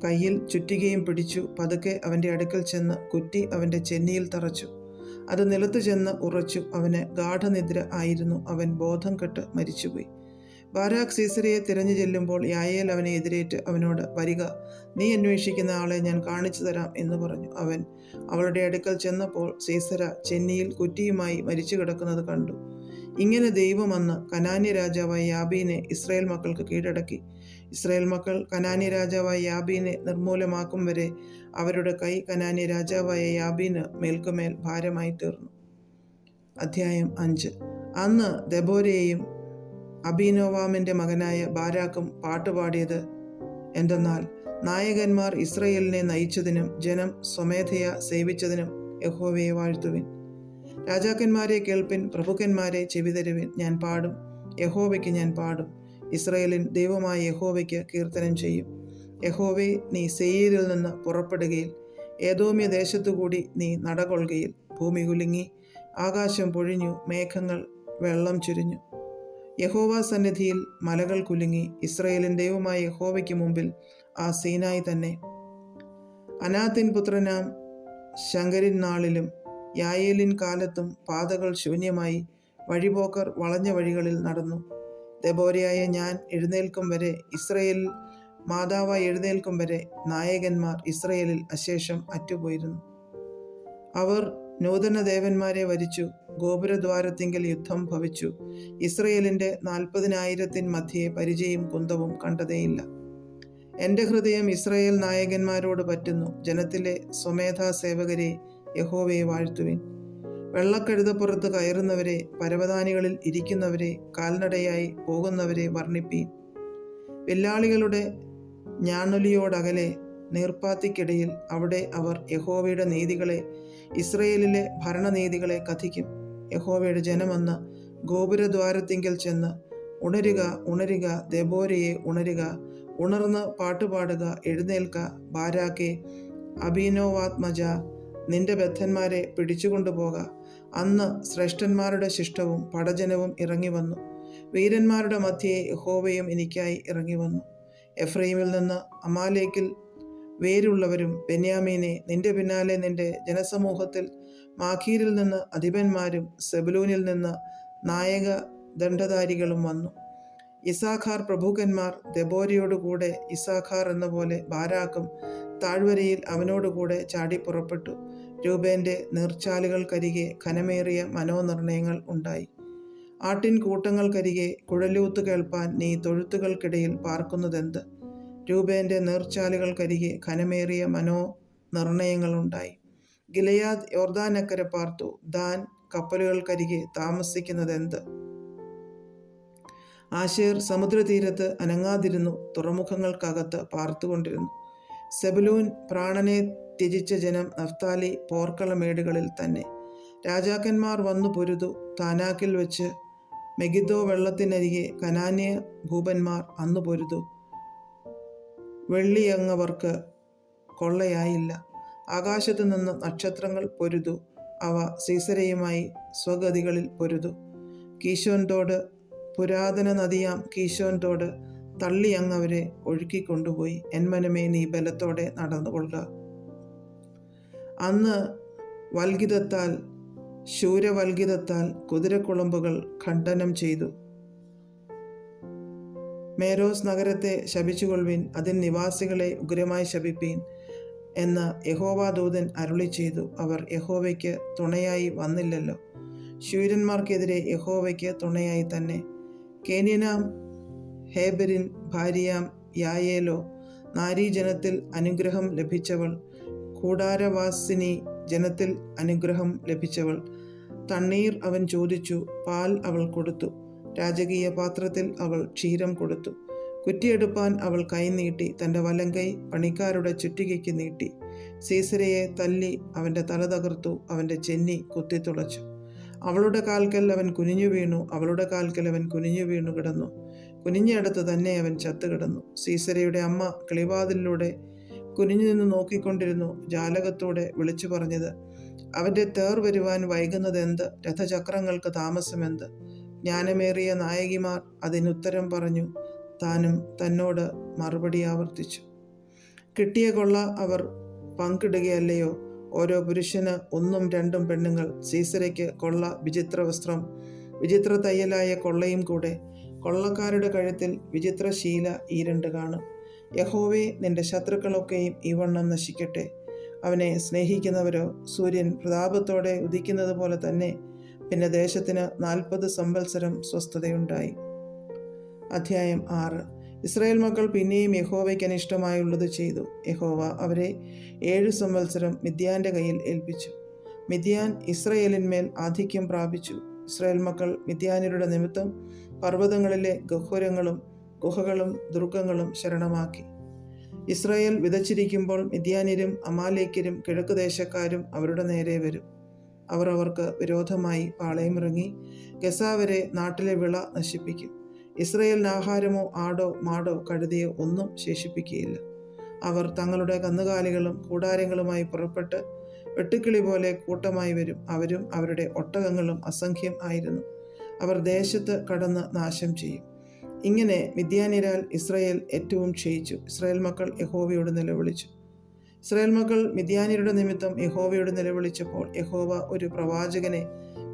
കയ്യിൽ ചുറ്റികയും പിടിച്ചു. പതുക്കെ അവൻ്റെ അടുക്കൽ ചെന്ന് കുറ്റി അവൻ്റെ ചെന്നിയിൽ തറച്ചു. അത് നിലത്ത് ചെന്ന് ഉറച്ചു. അവന് ഗാഠനിദ്ര ആയിരുന്നു. അവൻ ബോധം കെട്ട് മരിച്ചുപോയി. ബാരാക്ക് സീസരയെ തിരഞ്ഞു ചെല്ലുമ്പോൾ യായേൽ അവനെ എതിരേറ്റ് അവനോട്, വരിക, നീ അന്വേഷിക്കുന്ന ആളെ ഞാൻ കാണിച്ചു തരാം എന്ന് പറഞ്ഞു. അവൻ അവളുടെ അടുക്കൽ ചെന്നപ്പോൾ സീസര ചെന്നിയിൽ കുറ്റിയുമായി മരിച്ചു കിടക്കുന്നത് കണ്ടു. ഇങ്ങനെ ദൈവം അന്ന് കനാന്യ രാജാവായ യാബീനെ ഇസ്രായേൽ മക്കൾക്ക് കീഴടക്കി. ഇസ്രായേൽ മക്കൾ കനാന്യ രാജാവായ യാബീനെ നിർമൂലമാക്കും വരെ അവരുടെ കൈ കനാന്യ രാജാവായ യാബീന് മേൽക്കുമേൽ ഭാരമായി തീർന്നു. അധ്യായം 5. അന്ന് ദെബോരയെയും അബീനോവാമിൻ്റെ മകനായ ബാരാക്കും പാട്ടുപാടിയത് എന്തെന്നാൽ, നായകന്മാർ ഇസ്രായേലിനെ നയിച്ചതിനും ജനം സ്വമേധയാ സേവിച്ചതിനും യഹോവയെ വാഴ്ത്തുവിൻ. രാജാക്കന്മാരെ കേൾപ്പിൻ, പ്രഭുക്കന്മാരെ ചെവിതരുവിൻ. ഞാൻ പാടും, യഹോവയ്ക്ക് ഞാൻ പാടും. ഇസ്രായേലിൻ ദൈവമായ യഹോവയ്ക്ക് കീർത്തനം ചെയ്യും. യഹോവേ, നീ സെയീരിൽ നിന്ന് പുറപ്പെടുകയിൽ ഏദോമ്യ ദേശത്തുകൂടി നീ നടകൊള്ളുകയിൽ ഭൂമി കുലുങ്ങി, ആകാശം പൊഴിഞ്ഞു, മേഘങ്ങൾ വെള്ളം ചുരിഞ്ഞു. യഹോവ സന്നിധിയിൽ മലകൾ കുലുങ്ങി. ഇസ്രായേലിൻ ദൈവമായ യഹോവയ്ക്ക് മുമ്പിൽ ആ സീനായി തന്നെ. അനാത്തിൻ പുത്രനാം ശങ്കരിൻ നാളിലും യായേലിൻ കാലത്തും പാതകൾ ശൂന്യമായി, വഴിപോക്കർ വളഞ്ഞ വഴികളിൽ നടന്നു. ദെബോരയായ ഞാൻ എഴുന്നേൽക്കും വരെ, ഇസ്രായേലിൽ മാതാവായി എഴുന്നേൽക്കും വരെ നായകന്മാർ ഇസ്രായേലിൽ അശേഷം അറ്റുപോയിരുന്നു. അവർ നൂതന ദേവന്മാരെ വരിച്ചു. ഗോപുരദ്വാരത്തിങ്കൽ യുദ്ധം ഭവിച്ചു. ഇസ്രായേലിൻ്റെ 40,000 മധ്യേ പരിചയും കുന്തവും കണ്ടതേയില്ല. എൻ്റെ ഹൃദയം ഇസ്രായേൽ നായകന്മാരോട് പറ്റുന്നു. ജനത്തിലെ സ്വമേധാ സേവകരെ, യഹോവയെ വാഴ്ത്തുവിൻ. വെള്ളക്കഴുതപ്പുറത്ത് കയറുന്നവരെ, പരവതാനികളിൽ ഇരിക്കുന്നവരെ, കാൽനടയായി പോകുന്നവരെ വർണ്ണിപ്പീൻ. വില്ലാളികളുടെ ഞാണൊലിയോടകലെ നീർപ്പാത്തിക്കിടയിൽ അവിടെ അവർ യഹോവയുടെ നീതികളെ ഇസ്രയേലിലെ ഭരണനീതികളെ കഥിക്കും. യഹോവയുടെ ജനമെന്ന് ഗോപുരദ്വാരത്തിങ്കൽ ചെന്ന്, ഉണരുക, ഉണരുക, ദെബോരയെ ഉണരുക, ഉണർന്ന് പാട്ടുപാടുക, എഴുന്നേൽക്ക, ബാരാക്കെ, അബീനോവാത്മജ, നിന്റെ ബദ്ധന്മാരെ പിടിച്ചുകൊണ്ടുപോക. അന്ന് ശ്രേഷ്ഠന്മാരുടെ ശിഷ്ടവും പടജനവും ഇറങ്ങി വന്നു. വീരന്മാരുടെ മധ്യേ യഹോവയും എനിക്കായി ഇറങ്ങി വന്നു. എഫ്രൈമിൽ നിന്ന് അമാലേക്കിൽ വേരുള്ളവരും, ബെന്യാമീനെ, നിന്റെ പിന്നാലെ നിന്റെ ജനസമൂഹത്തിൽ മാഖീരിൽ നിന്ന് അധിപന്മാരും, സെബുലൂനിൽ നിന്ന് നായക ദണ്ഡധാരികളും വന്നു. ഇസാഖാർ പ്രഭുക്കന്മാർ ദെബോരയോടുകൂടെ, ഇസാഖാർ എന്ന പോലെ ബാരാക്കും താഴ്വരയിൽ അവനോടുകൂടെ ചാടി പുറപ്പെട്ടു. രൂബേന്റെ നീർച്ചാലുകൾക്കരികെ ഘനമേറിയ മനോനിർണയങ്ങൾ ഉണ്ടായി. ആട്ടിൻ കൂട്ടങ്ങൾക്കരികെ കുഴലൂത്ത് കേൾപ്പാൻ നീ തൊഴുത്തുകൾക്കിടയിൽ പാർക്കുന്നതെന്ത്? രൂബേന്റെ നീർച്ചാലുകൾക്കരികെ ഘനമേറിയ മനോനിർണയങ്ങളുണ്ടായി. ഗിലെയാദ് യോർദാനക്കരെ പാർത്തു. ദാൻ കപ്പലുകൾക്കരികെ താമസിക്കുന്നതെന്ത്? ആശേർ സമുദ്രതീരത്ത് അനങ്ങാതിരുന്നു, തുറമുഖങ്ങൾക്കകത്ത് പാർത്തുകൊണ്ടിരുന്നു. സെബുലൂൻ പ്രാണനെ ത്യജിച്ച ജനം. നഫ്താലി പോർക്കളമേടുകളിൽ തന്നെ. രാജാക്കന്മാർ വന്നു പൊരുതു. താനാക്കിൽ വെച്ച് മെഗിദ്ദോ വെള്ളത്തിനരികെ കനാന്യ ഭൂപന്മാർ അന്നു പൊരുതു. വെള്ളിയങ്ങവർക്ക് കൊള്ളയായില്ല. ആകാശത്തു നിന്ന് നക്ഷത്രങ്ങൾ പൊരുതു. അവ സീസരയുമായി സ്വഗതികളിൽ പൊരുതു. കീശോൻ തോട്, പുരാതന നദിയാം കീശോൻ തോട് തള്ളി അങ്ങവരെ ഒഴുക്കിക്കൊണ്ടുപോയി. എന്മനമേ, നീ ബലത്തോടെ നടന്നുകൊള്ളുക. അന്ന് വൽഗിതത്താൽ, ശൂരവൽഗിതത്താൽ കുതിരക്കുളമ്പുകൾ ഖണ്ഡനം ചെയ്തു. മേരോസ് നഗരത്തെ ശപിച്ചുകൊള്ളുവിൻ, അതിൻ നിവാസികളെ ഉഗ്രമായി ശപിപ്പീൻ എന്ന് യഹോവാദൂതൻ അരുളി ചെയ്തു. അവർ യഹോവയ്ക്ക് തുണയായി വന്നില്ലല്ലോ. ശൂരന്മാർക്കെതിരെ യഹോവയ്ക്ക് തുണയായി തന്നെ. കേന്യനാം ഹേബരിൻ ഭാര്യയാം യായേലോ നാരീജനത്തിൽ അനുഗ്രഹം ലഭിച്ചവൾ, കൂടാരവാസിനി ജനത്തിൽ അനുഗ്രഹം ലഭിച്ചവൾ. തണ്ണീർ അവൻ ചോദിച്ചു, പാൽ അവൾ കൊടുത്തു. രാജകീയ പാത്രത്തിൽ അവൾ ക്ഷീരം കൊടുത്തു. കുറ്റിയെടുപ്പാൻ അവൾ കൈ നീട്ടി, തൻ്റെ വലങ്കൈ പണിക്കാരുടെ ചുറ്റികയ്ക്ക് നീട്ടി. സീസരയെ തല്ലി അവൻ്റെ തല തകർത്തു, അവൻ്റെ ചെന്നി കുത്തിത്തുളച്ചു. അവളുടെ കാൽക്കൽ അവൻ കുനിഞ്ഞു വീണു, അവളുടെ കാൽക്കൽ അവൻ കുനിഞ്ഞു വീണു കിടന്നു. കുനിഞ്ഞടുത്ത് തന്നെ അവൻ ചത്തുകിടന്നു. സീസരയുടെ അമ്മ കിളിവാതിലിലൂടെ കുനിഞ്ഞു നിന്ന് നോക്കിക്കൊണ്ടിരുന്നു. ജാലകത്തോടെ വിളിച്ചു പറഞ്ഞത്, അവൻ്റെ തേർ വരുവാൻ വൈകുന്നതെന്ത്? രഥചക്രങ്ങൾക്ക് താമസമെന്ത്? ജ്ഞാനമേറിയ നായകിമാർ അതിനുത്തരം പറഞ്ഞു. താനും തന്നോട് മറുപടി ആവർത്തിച്ചു. കിട്ടിയ കൊള്ള അവർ പങ്കിടുകയല്ലയോ? ഓരോ പുരുഷന് 1 2 പെണ്ണുങ്ങൾ. സീസരയ്ക്ക് കൊള്ള വിചിത്ര വസ്ത്രം, വിചിത്ര തയ്യലായ കൊള്ളയും കൂടെ. കൊള്ളക്കാരുടെ കഴുത്തിൽ വിചിത്ര ശീല ഈ 2 കാണും. യഹോവേ, നിന്റെ ശത്രുക്കളൊക്കെയും ഈ വണ്ണം നശിക്കട്ടെ. അവനെ സ്നേഹിക്കുന്നവരോ സൂര്യൻ പ്രതാപത്തോടെ ഉദിക്കുന്നത് പോലെ തന്നെ. പിന്നെ ദേശത്തിന് 40 സംവത്സരം സ്വസ്ഥതയുണ്ടായി. അധ്യായം 6. ഇസ്രായേൽ മക്കൾ പിന്നെയും യഹോവയ്ക്ക് അനിഷ്ടമായുള്ളത് ചെയ്തു. യഹോവ അവരെ 7 സംവത്സരം മിദ്യാന്റെ കയ്യിൽ ഏൽപ്പിച്ചു. മിദ്യാൻ ഇസ്രായേലിന്മേൽ ആധിക്യം പ്രാപിച്ചു. ഇസ്രായേൽ മക്കൾ മിദ്യാന്യരുടെ നിമിത്തം പർവ്വതങ്ങളിലെ ഗുഹകളും ദുർഗങ്ങളും ശരണമാക്കി. ഇസ്രായേൽ വിതച്ചിരിക്കുമ്പോൾ മിദ്യാന്യരും അമാലേക്യരും കിഴക്കുദേശക്കാരും അവരുടെ നേരെ വരും. അവർ അവർക്ക് വിരോധമായി പാളയമിറങ്ങി ഗസാ വരെ നാട്ടിലെ വിള നശിപ്പിക്കും. ഇസ്രായേലിന് ആഹാരമോ ആടോ മാടോ കഴുതയോ ഒന്നും ശേഷിപ്പിക്കുകയില്ല. അവർ തങ്ങളുടെ കന്നുകാലികളും കൂടാരങ്ങളുമായി പുറപ്പെട്ട് വെട്ടുക്കിളി പോലെ കൂട്ടമായി വരും. അവരും അവരുടെ ഒട്ടകങ്ങളും അസംഖ്യം ആയിരുന്നു. അവർ ദേശത്ത് കടന്ന് നാശം ചെയ്യും. ഇങ്ങനെ മിദ്യാന്യരാൽ ഇസ്രായേൽ ഏറ്റവും ക്ഷയിച്ചു. ഇസ്രായേൽ മക്കൾ യഹോവയോട് നിലവിളിച്ചു. ഇസ്രായേൽ മക്കൾ മിദ്യാന്യരുടെ നിമിത്തം യഹോവയോട് നിലവിളിച്ചപ്പോൾ യഹോവ ഒരു പ്രവാചകനെ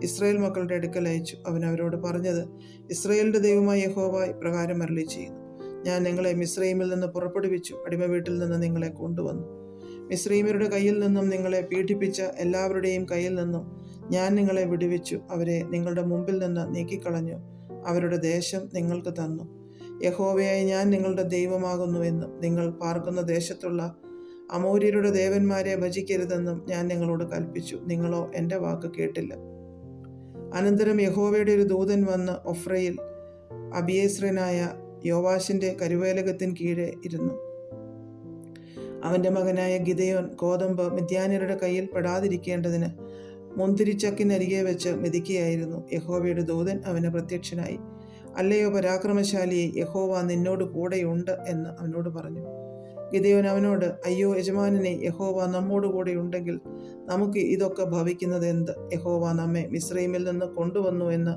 ഇസ്രായേൽ മക്കളുടെ അടുക്കൽ അയച്ചു. അവൻ അവരോട് പറഞ്ഞത്, ഇസ്രായേലിന്റെ ദൈവമായ യഹോവ ഇപ്രകാരം അരുളി ചെയ്യുന്നു, ഞാൻ നിങ്ങളെ മിസ്രയീമിൽ നിന്ന് പുറപ്പെടുവിച്ചു, അടിമ വീട്ടിൽ നിന്ന് നിങ്ങളെ കൊണ്ടുവന്നു. മിസ്രയീമ്യരുടെ കയ്യിൽ നിന്നും നിങ്ങളെ പീഡിപ്പിച്ച എല്ലാവരുടെയും കയ്യിൽ നിന്നും ഞാൻ നിങ്ങളെ വിടുവിച്ചു. അവരെ നിങ്ങളുടെ മുമ്പിൽ നിന്ന് നീക്കിക്കളഞ്ഞു. അവരുടെ ദേശം നിങ്ങൾക്ക് തന്നു. യഹോവയായി ഞാൻ നിങ്ങളുടെ ദൈവമാകുന്നുവെന്നും നിങ്ങൾ പാർക്കുന്ന ദേശത്തുള്ള അമോര്യരുടെ ദേവന്മാരെ ഭജിക്കരുതെന്നും ഞാൻ നിങ്ങളോട് കൽപ്പിച്ചു. നിങ്ങളോ എൻ്റെ വാക്ക് കേട്ടില്ല. അനന്തരം യഹോവയുടെ ഒരു ദൂതൻ വന്ന് ഒഫ്രയിൽ അബിയേസ്രനായ യോവാശിന്റെ കരുവേലകത്തിന് കീഴെ ഇരുന്നു. അവൻ്റെ മകനായ ഗിദെയോൻ ഗോതമ്പ് മിദ്യാന്യരുടെ കയ്യിൽ പെടാതിരിക്കേണ്ടതിന് മുന്തിരിച്ചക്കിനരികെ വെച്ച് മെതിക്കുകയായിരുന്നു. യഹോവയുടെ ദൂതൻ അവന് പ്രത്യക്ഷനായി. അല്ലയോ പരാക്രമശാലിയെ, യഹോവ നിന്നോട് കൂടെയുണ്ട് എന്ന് അവനോട് പറഞ്ഞു. ഗിദെയോൻ അവനോട്, അയ്യോ യജമാനനെ, യഹോവ നമ്മോട് കൂടെ ഉണ്ടെങ്കിൽ നമുക്ക് ഇതൊക്കെ ഭവിക്കുന്നത് എന്ത്? യഹോവ നമ്മെ മിസ്രയീമിൽ നിന്ന് കൊണ്ടുവന്നു എന്ന്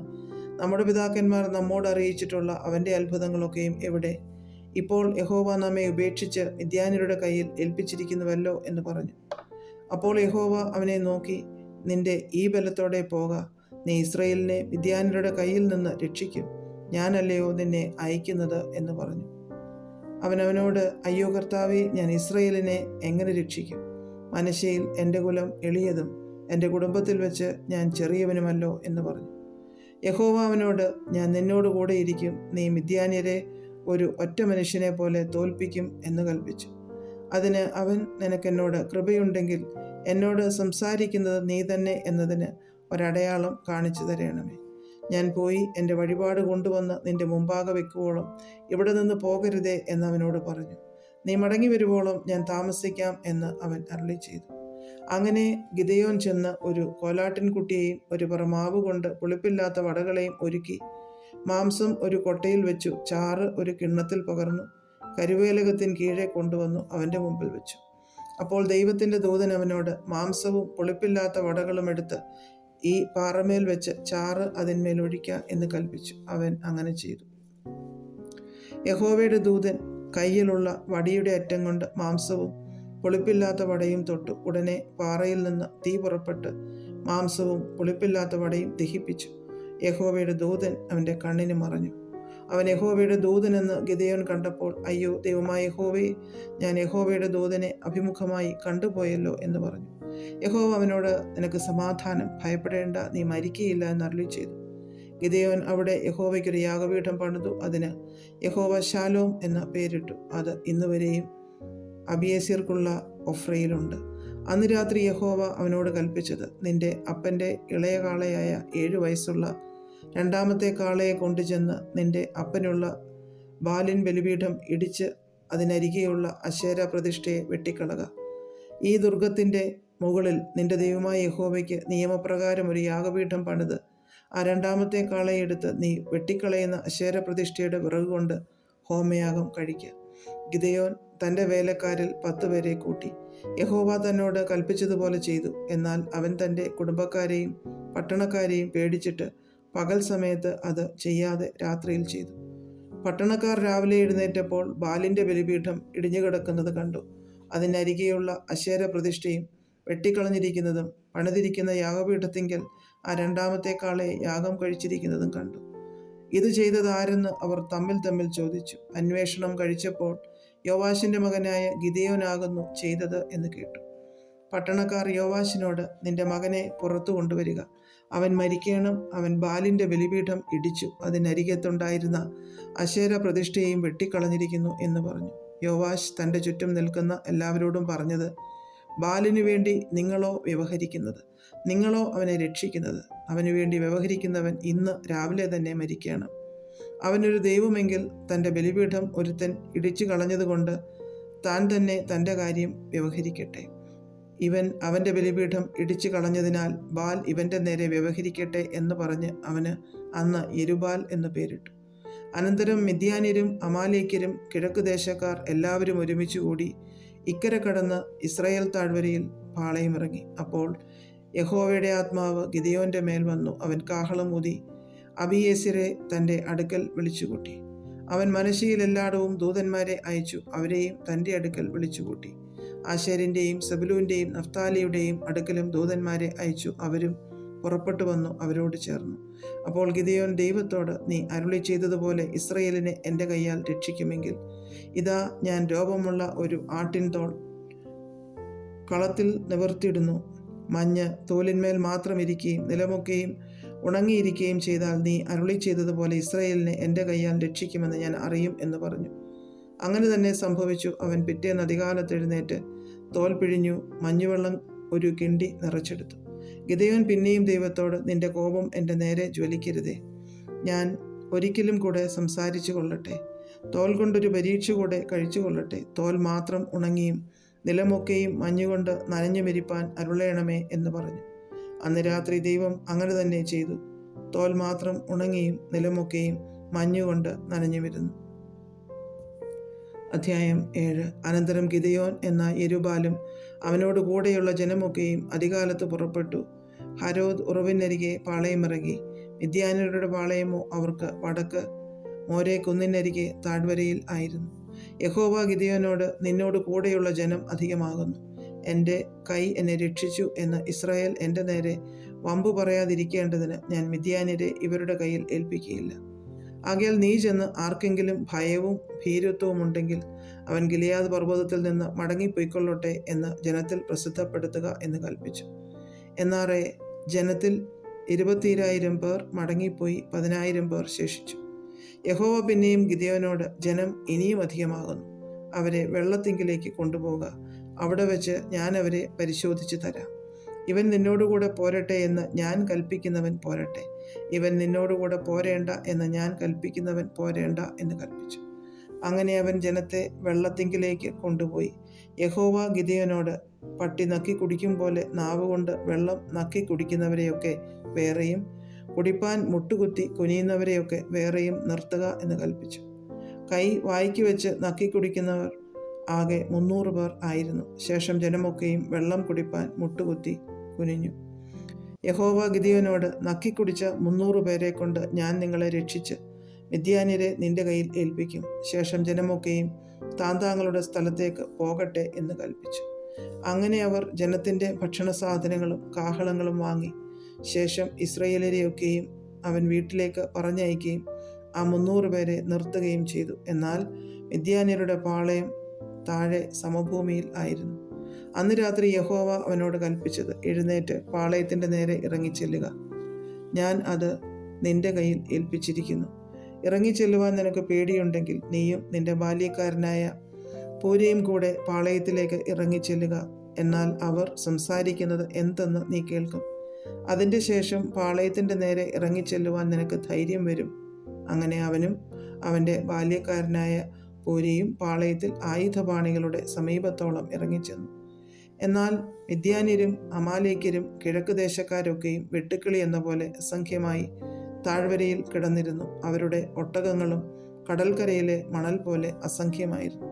നമ്മുടെ പിതാക്കന്മാർ നമ്മോട് അറിയിച്ചിട്ടുള്ള അവൻ്റെ അത്ഭുതങ്ങളൊക്കെയും എവിടെ? ഇപ്പോൾ യഹോവ നമ്മെ ഉപേക്ഷിച്ച് മിദ്യാന്യരുടെ കയ്യിൽ ഏൽപ്പിച്ചിരിക്കുന്നുവല്ലോ എന്ന് പറഞ്ഞു. അപ്പോൾ യഹോവ അവനെ നോക്കി, നിന്റെ ഈ ബലത്തോടെ പോക, നീ ഇസ്രായേലിനെ മിദ്യാന്യരുടെ കയ്യിൽ നിന്ന് രക്ഷിക്കും. ഞാനല്ലയോ നിന്നെ അയക്കുന്നത് എന്ന് പറഞ്ഞു. അവനവനോട്, അയ്യോ കർത്താവേ, ഞാൻ ഇസ്രായേലിനെ എങ്ങനെ രക്ഷിക്കും? മനശ്ശെയിൽ എൻ്റെ കുലം എളിയതും എൻ്റെ കുടുംബത്തിൽ വെച്ച് ഞാൻ ചെറിയവനുമല്ലോ എന്ന് പറഞ്ഞു. യഹോവ അവനോട്, ഞാൻ നിന്നോട് കൂടെ ഇരിക്കും, നീ മിദ്യാന്യരെ ഒരു ഒറ്റ മനുഷ്യനെ പോലെ തോൽപ്പിക്കും എന്ന് കൽപ്പിച്ചു. അതിന് അവൻ, നിനക്കെന്നോട് കൃപയുണ്ടെങ്കിൽ എന്നോട് സംസാരിക്കുന്നത് നീ തന്നെ എന്നതിന് ഒരടയാളം കാണിച്ചു തരണമേ. ഞാൻ പോയി എൻ്റെ വഴിപാട് കൊണ്ടുവന്ന് നിന്റെ മുമ്പാകെ വെക്കുവോളം ഇവിടെ നിന്ന് പോകരുതേ എന്നവനോട് പറഞ്ഞു. നീ മടങ്ങി വരുവോളം ഞാൻ താമസിക്കാം എന്ന് അവൻ അരുളി ചെയ്തു. അങ്ങനെ ഗിദെയോൻ ചെന്ന് ഒരു കോലാട്ടിൻകുട്ടിയെയും ഒരു പറ മാവ് കൊണ്ട് പുളിപ്പില്ലാത്ത വടകളെയും ഒരുക്കി മാംസം ഒരു കൊട്ടയിൽ വെച്ചു, ചാറ് ഒരു കിണ്ണത്തിൽ പകർന്നു, കരുവേലകത്തിന് കീഴെ കൊണ്ടുവന്നു അവൻ്റെ മുമ്പിൽ വെച്ചു. അപ്പോൾ ദൈവത്തിൻ്റെ ദൂതൻ അവനോട്, മാംസവും പുളിപ്പില്ലാത്ത വടകളും എടുത്ത് ഈ പാറമേൽ വെച്ച് ചാറ് അതിന്മേൽ ഒഴിക്കുക എന്ന് കൽപ്പിച്ചു. അവൻ അങ്ങനെ ചെയ്തു. യഹോവയുടെ ദൂതൻ കയ്യിലുള്ള വടിയുടെ അറ്റം കൊണ്ട് മാംസവും പുളിപ്പില്ലാത്ത വടയും തൊട്ടു. ഉടനെ പാറയിൽ നിന്ന് തീ പുറപ്പെട്ട് മാംസവും പുളിപ്പില്ലാത്ത വടയും ദഹിപ്പിച്ചു. യഹോവയുടെ ദൂതൻ അവൻ്റെ കണ്ണിന് മറഞ്ഞു. അവൻ യഹോവയുടെ ദൂതനെന്ന് ഗിദെയോൻ കണ്ടപ്പോൾ, അയ്യോ ദൈവമായ യഹോവേ, ഞാൻ യഹോവയുടെ ദൂതനെ അഭിമുഖമായി കണ്ടുപോയല്ലോ എന്ന് പറഞ്ഞു. യഹോവ അവനോട്, നിനക്ക് സമാധാനം, ഭയപ്പെടേണ്ട, നീ മരിക്കയില്ല എന്ന് അരുളി ചെയ്തു. ഗിദെയോൻ അവിടെ യഹോവയ്ക്കൊരു യാഗപീഠം പണിതു. അതിന് യഹോവ ശാലോം എന്ന പേരിട്ടു. അത് ഇന്നുവരെയും അബിയേസ്യർക്കുള്ള ഒഫ്രയിലുണ്ട്. അന്ന് രാത്രി യഹോവ അവനോട് കൽപ്പിച്ചത്, നിന്റെ അപ്പൻ്റെ ഇളയ കാളയായ 7 വയസ്സുള്ള രണ്ടാമത്തെ കാളയെ കൊണ്ടുചെന്ന് നിന്റെ അപ്പനുള്ള ബാലിൻ ബലിപീഠം ഇടിച്ച് അതിനരികെയുള്ള അശേര പ്രതിഷ്ഠയെ വെട്ടിക്കളക. ഈ ദുർഗത്തിൻ്റെ മുകളിൽ നിന്റെ ദൈവമായ യഹോവയ്ക്ക് നിയമപ്രകാരം ഒരു യാഗപീഠം പണിത് ആ രണ്ടാമത്തെ കാളയെടുത്ത് നീ വെട്ടിക്കളയുന്ന അശേര പ്രതിഷ്ഠയുടെ വിറക് കൊണ്ട് ഹോമയാഗം കഴിക്കുക. ഗിദെയോൻ തൻ്റെ വേലക്കാരിൽ 10 പേരെ കൂട്ടി. യഹോവ തന്നോട് കൽപ്പിച്ചതുപോലെ ചെയ്തു. എന്നാൽ അവൻ തൻ്റെ കുടുംബക്കാരെയും പട്ടണക്കാരെയും പേടിച്ചിട്ട് പകൽ സമയത്ത് അത് ചെയ്യാതെ രാത്രിയിൽ ചെയ്തു. പട്ടണക്കാർ രാവിലെ എഴുന്നേറ്റപ്പോൾ ബാലിൻ്റെ ബലിപീഠം ഇടിഞ്ഞുകിടക്കുന്നത് കണ്ടു. അതിനരികെയുള്ള അശേര പ്രതിഷ്ഠയും വെട്ടിക്കളഞ്ഞിരിക്കുന്നതും പണിതിരിക്കുന്ന യാഗപീഠത്തിങ്കൽ ആ രണ്ടാമത്തെ കാളയെ യാഗം കഴിച്ചിരിക്കുന്നതും കണ്ടു. ഇത് ചെയ്തത് ആരെന്ന് അവർ തമ്മിൽ തമ്മിൽ ചോദിച്ചു. അന്വേഷണം കഴിച്ചപ്പോൾ യോവാശിൻ്റെ മകനായ ഗിദെയോനാകുന്നു ചെയ്തത് എന്ന് കേട്ടു. പട്ടണക്കാർ യോവാശിനോട്, നിന്റെ മകനെ പുറത്തു കൊണ്ടുവരിക, അവൻ മരിക്കണം, അവൻ ബാലിൻ്റെ ബലിപീഠം ഇടിച്ചു അതിനരികത്തുണ്ടായിരുന്ന അശേര പ്രതിഷ്ഠയെയും വെട്ടിക്കളഞ്ഞിരിക്കുന്നു എന്ന് പറഞ്ഞു. യോവാശ് തൻ്റെ ചുറ്റും നിൽക്കുന്ന എല്ലാവരോടും പറഞ്ഞത്, ബാലിനു വേണ്ടി നിങ്ങളോ വ്യവഹരിക്കുന്നത്, നിങ്ങളോ അവനെ രക്ഷിക്കുന്നത്? അവനു വേണ്ടി വ്യവഹരിക്കുന്നവൻ ഇന്ന് രാവിലെ തന്നെ മരിക്കണം. അവനൊരു ദൈവമെങ്കിൽ തൻ്റെ ബലിപീഠം ഒരുത്തൻ ഇടിച്ചു കളഞ്ഞതുകൊണ്ട് താൻ തന്നെ തൻ്റെ കാര്യം വ്യവഹരിക്കട്ടെ. ഇവൻ അവൻ്റെ ബലിപീഠം ഇടിച്ചു കളഞ്ഞതിനാൽ ബാൽ ഇവൻ്റെ നേരെ വ്യവഹരിക്കട്ടെ എന്ന് പറഞ്ഞ് അവന് അന്ന് യെരുബാൽ എന്ന് പേരിട്ടു. അനന്തരം മിദ്യാന്യരും അമാലേക്യരും കിഴക്കുദേശക്കാർ എല്ലാവരും ഒരുമിച്ചുകൂടി ഇക്കരെ കടന്ന് ഇസ്രായേൽ താഴ്വരയിൽ പാളയമിറങ്ങി. അപ്പോൾ യഹോവയുടെ ആത്മാവ് ഗിദെയോൻ്റെ മേൽ വന്നു. അവൻ കാഹളം ഊതി അബിയേസ്യരെ തൻ്റെ അടുക്കൽ വിളിച്ചുകൂട്ടി. അവൻ മനശ്ശെയിൽ എല്ലായിടവും ദൂതന്മാരെ അയച്ചു, അവരെയും തൻ്റെ അടുക്കൽ വിളിച്ചുകൂട്ടി. ആശേരിൻ്റെയും സെബുലൂൻ്റെയും നഫ്താലിയുടെയും അടുക്കലും ദൂതന്മാരെ അയച്ചു. അവരും പുറപ്പെട്ടു വന്നു അവരോട് ചേർന്നു. അപ്പോൾ ഗിദെയോൻ ദൈവത്തോട്, നീ അരുളി ചെയ്തതുപോലെ ഇസ്രായേലിനെ എൻ്റെ കയ്യാൽ രക്ഷിക്കുമെങ്കിൽ ഇതാ ഞാൻ രോപമുള്ള ഒരു ആട്ടിൻ തോൾ കളത്തിൽ നിവർത്തിയിടുന്നു. മഞ്ഞ് തോലിന്മേൽ മാത്രം ഇരിക്കുകയും നിലമൊക്കെയും ഉണങ്ങിയിരിക്കുകയും ചെയ്താൽ നീ അരുളി ചെയ്തതുപോലെ ഇസ്രായേലിനെ എൻ്റെ കയ്യാൽ രക്ഷിക്കുമെന്ന് ഞാൻ അറിയും എന്ന് പറഞ്ഞു. അങ്ങനെ തന്നെ സംഭവിച്ചു. അവൻ പിറ്റേന്ന് അധികാലത്ത് എഴുന്നേറ്റ് തോൽ പിഴിഞ്ഞു, മഞ്ഞുവെള്ളം ഒരു കിണ്ടി നിറച്ചെടുത്തു. ഗിദെയോൻ പിന്നെയും ദൈവത്തോട്, നിന്റെ കോപം എൻ്റെ നേരെ ജ്വലിക്കരുതേ, ഞാൻ ഒരിക്കലും കൂടെ സംസാരിച്ചു കൊള്ളട്ടെ. തോൽ കൊണ്ടൊരു പരീക്ഷ കൂടെ കഴിച്ചു കൊള്ളട്ടെ. തോൽ മാത്രം ഉണങ്ങിയും നിലമൊക്കെയും മഞ്ഞുകൊണ്ട് നനഞ്ഞു മെരിപ്പാൻ അരുളേണമേ എന്ന് പറഞ്ഞു. അന്ന് രാത്രി ദൈവം അങ്ങനെ തന്നെ ചെയ്തു. തോൽ മാത്രം ഉണങ്ങിയും നിലമൊക്കെയും മഞ്ഞുകൊണ്ട് നനഞ്ഞുമിരുന്നു. അധ്യായം 7. അനന്തരം ഗിദെയോൻ എന്ന യെരുബാലും അവനോട് കൂടെയുള്ള ജനമൊക്കെയും അതികാലത്ത് പുറപ്പെട്ടു ഹരോദ് ഉറവിനരികെ പാളയമിറങ്ങി. മിദ്യാന്യരുടെ പാളയമോ അവർക്ക് വടക്ക് മോരെ കുന്നിനരികെ താഴ്വരയിൽ ആയിരുന്നു. യഹോവ ഗിദെയോനോട്, നിന്നോട് കൂടെയുള്ള ജനം അധികമാകുന്നു, എൻ്റെ കൈ എന്നെ രക്ഷിച്ചു എന്ന് ഇസ്രായേൽ എൻ്റെ നേരെ വമ്പു പറയാതിരിക്കേണ്ടതിന് ഞാൻ മിദ്യാന്യരെ ഇവരുടെ കയ്യിൽ ഏൽപ്പിക്കുകയില്ല. ആകയാൽ നീ ചെന്ന് ആർക്കെങ്കിലും ഭയവും ഭീരുത്വവും ഉണ്ടെങ്കിൽ അവൻ ഗിലെയാദ് പർവ്വതത്തിൽ നിന്ന് മടങ്ങിപ്പൊയ്ക്കൊള്ളട്ടെ എന്ന് ജനത്തിൽ പ്രസിദ്ധപ്പെടുത്തുക എന്ന് കൽപ്പിച്ചു. എന്നാറെ ജനത്തിൽ 22,000 പേർ മടങ്ങിപ്പോയി, 10,000 പേർ ശേഷിച്ചു. യഹോവ പിന്നെയും ഗിദെയോനോട്, ജനം ഇനിയും അധികമാകുന്നു, അവരെ വെള്ളത്തിങ്കിലേക്ക് കൊണ്ടുപോകുക, അവിടെ വെച്ച് ഞാൻ അവരെ പരിശോധിച്ചു തരാം. ഇവൻ നിന്നോടുകൂടെ പോരട്ടെ എന്ന് ഞാൻ കൽപ്പിക്കുന്നവൻ പോരട്ടെ, ഇവൻ നിന്നോടുകൂടെ പോരേണ്ട എന്ന് ഞാൻ കൽപ്പിക്കുന്നവൻ പോരേണ്ട എന്ന് കൽപ്പിച്ചു. അങ്ങനെ അവൻ ജനത്തെ വെള്ളത്തിങ്കിലേക്ക് കൊണ്ടുപോയി. യഹോവ ഗിദെയോനോട്, പട്ടി നക്കി കുടിക്കും പോലെ നാവുകൊണ്ട് വെള്ളം നക്കി കുടിക്കുന്നവരെയൊക്കെ വേറെയും കുടിപ്പാൻ മുട്ടുകുത്തി കുനിയുന്നവരെയൊക്കെ വേറെയും നിർത്തുക എന്ന് കൽപ്പിച്ചു. കൈ വായ്ക്ക് വെച്ച് നക്കി കുടിക്കുന്നവർ ആകെ 300 പേർ ആയിരുന്നു. ശേഷം ജനമൊക്കെയും വെള്ളം കുടിപ്പാൻ മുട്ടുകുത്തി കുനിഞ്ഞു. യഹോവ ഗിദെയോനോട്, നക്കിക്കുടിച്ച 300 പേരെ കൊണ്ട് ഞാൻ നിങ്ങളെ രക്ഷിച്ച് മിദ്യാന്യരെ നിന്റെ കയ്യിൽ ഏൽപ്പിക്കും. ശേഷം ജനമൊക്കെയും താന്താങ്ങളുടെ സ്ഥലത്തേക്ക് പോകട്ടെ എന്ന് കൽപ്പിച്ചു. അങ്ങനെ അവർ ജനത്തിൻ്റെ ഭക്ഷണ സാധനങ്ങളും കാഹളങ്ങളും വാങ്ങി. ശേഷം ഇസ്രായേലരെയൊക്കെയും അവൻ വീട്ടിലേക്ക് പറഞ്ഞയക്കുകയും ആ 300 പേരെ നിർത്തുകയും ചെയ്തു. എന്നാൽ മിദ്യാന്യരുടെ പാളയം താഴെ സമഭൂമിയിൽ ആയിരുന്നു. അന്ന് രാത്രി യഹോവ അവനോട് കൽപ്പിച്ചത്, എഴുന്നേറ്റ് പാളയത്തിൻ്റെ നേരെ ഇറങ്ങിച്ചെല്ലുക, ഞാൻ അത് നിന്റെ കയ്യിൽ ഏൽപ്പിച്ചിരിക്കുന്നു. ഇറങ്ങിച്ചെല്ലുവാൻ നിനക്ക് പേടിയുണ്ടെങ്കിൽ നീയും നിന്റെ ബാല്യക്കാരനായ പൂരയും കൂടെ പാളയത്തിലേക്ക് ഇറങ്ങിച്ചെല്ലുക. എന്നാൽ അവർ സംസാരിക്കുന്നത് എന്തെന്ന് നീ കേൾക്കും. അതിൻ്റെ ശേഷം പാളയത്തിൻ്റെ നേരെ ഇറങ്ങിച്ചെല്ലുവാൻ നിനക്ക് ധൈര്യം വരും. അങ്ങനെ അവനും അവൻ്റെ ബാല്യക്കാരനായ പൂരയും പാളയത്തിൽ ആയുധപാണികളുടെ സമീപത്തോളം ഇറങ്ങിച്ചെന്നു. എന്നാൽ മിദ്യാന്യരും അമാലേക്യരും കിഴക്ക് ദേശക്കാരൊക്കെയും വെട്ടുക്കിളി എന്ന പോലെ അസംഖ്യമായി താഴ്വരയിൽ കിടന്നിരുന്നു. അവരുടെ ഒട്ടകങ്ങളും കടൽക്കരയിലെ മണൽ പോലെ അസംഖ്യമായിരുന്നു.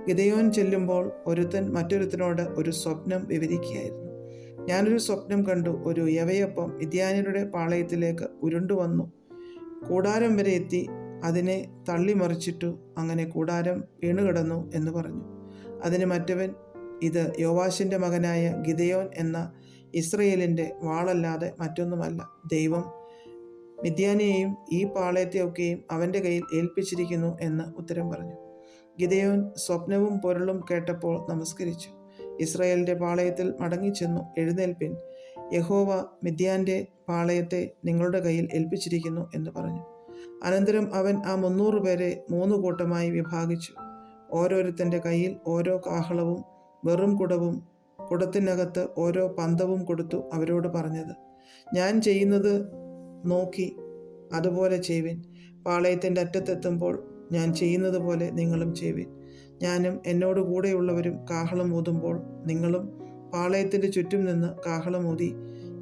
ഗിദെയോൻ ചെല്ലുമ്പോൾ ഒരുത്തൻ മറ്റൊരുത്തനോട് ഒരു സ്വപ്നം വിവരിക്കുകയായിരുന്നു. ഞാനൊരു സ്വപ്നം കണ്ടു, ഒരു യവയപ്പം മിദ്യാന്യരുടെ പാളയത്തിലേക്ക് ഉരുണ്ടുവന്നു കൂടാരം വരെ എത്തി അതിനെ തള്ളിമറിച്ചിട്ടു, അങ്ങനെ കൂടാരം വീണുകിടന്നു എന്ന് പറഞ്ഞു. അതിന് മറ്റവൻ, ഇത് യോവാശിൻ്റെ മകനായ ഗിദെയോൻ എന്ന ഇസ്രയേലിൻ്റെ വാളല്ലാതെ മറ്റൊന്നുമല്ല. ദൈവം മിദ്യാനെയും ഈ പാളയത്തെയൊക്കെയും അവൻ്റെ കയ്യിൽ ഏൽപ്പിച്ചിരിക്കുന്നു എന്ന് ഉത്തരം പറഞ്ഞു. ഗിദെയോൻ സ്വപ്നവും പൊരുളും കേട്ടപ്പോൾ നമസ്കരിച്ചു. ഇസ്രായേലിൻ്റെ പാളയത്തിൽ മടങ്ങിച്ചെന്നു, എഴുന്നേൽപ്പിൻ, യഹോവ മിദ്യാൻ്റെ പാളയത്തെ നിങ്ങളുടെ കയ്യിൽ ഏൽപ്പിച്ചിരിക്കുന്നു എന്ന് പറഞ്ഞു. അനന്തരം അവൻ ആ 300 പേരെ 3 കൂട്ടമായി വിഭാഗിച്ചു. ഓരോരുത്തൻ്റെ കയ്യിൽ ഓരോ കാഹളവും വെറും കുടവും കുടത്തിനകത്ത് ഓരോ പന്തവും കൊടുത്തു. അവരോട് പറഞ്ഞത്, ഞാൻ ചെയ്യുന്നത് നോക്കി അതുപോലെ ചെയ്യുവിൻ. പാളയത്തിൻ്റെ അറ്റത്തെത്തുമ്പോൾ ഞാൻ ചെയ്യുന്നത് പോലെ നിങ്ങളും ചെയ്യുവിൻ. ഞാനും എന്നോട് കൂടെയുള്ളവരും കാഹളം ഊതുമ്പോൾ നിങ്ങളും പാളയത്തിൻ്റെ ചുറ്റും നിന്ന് കാഹളം ഊതി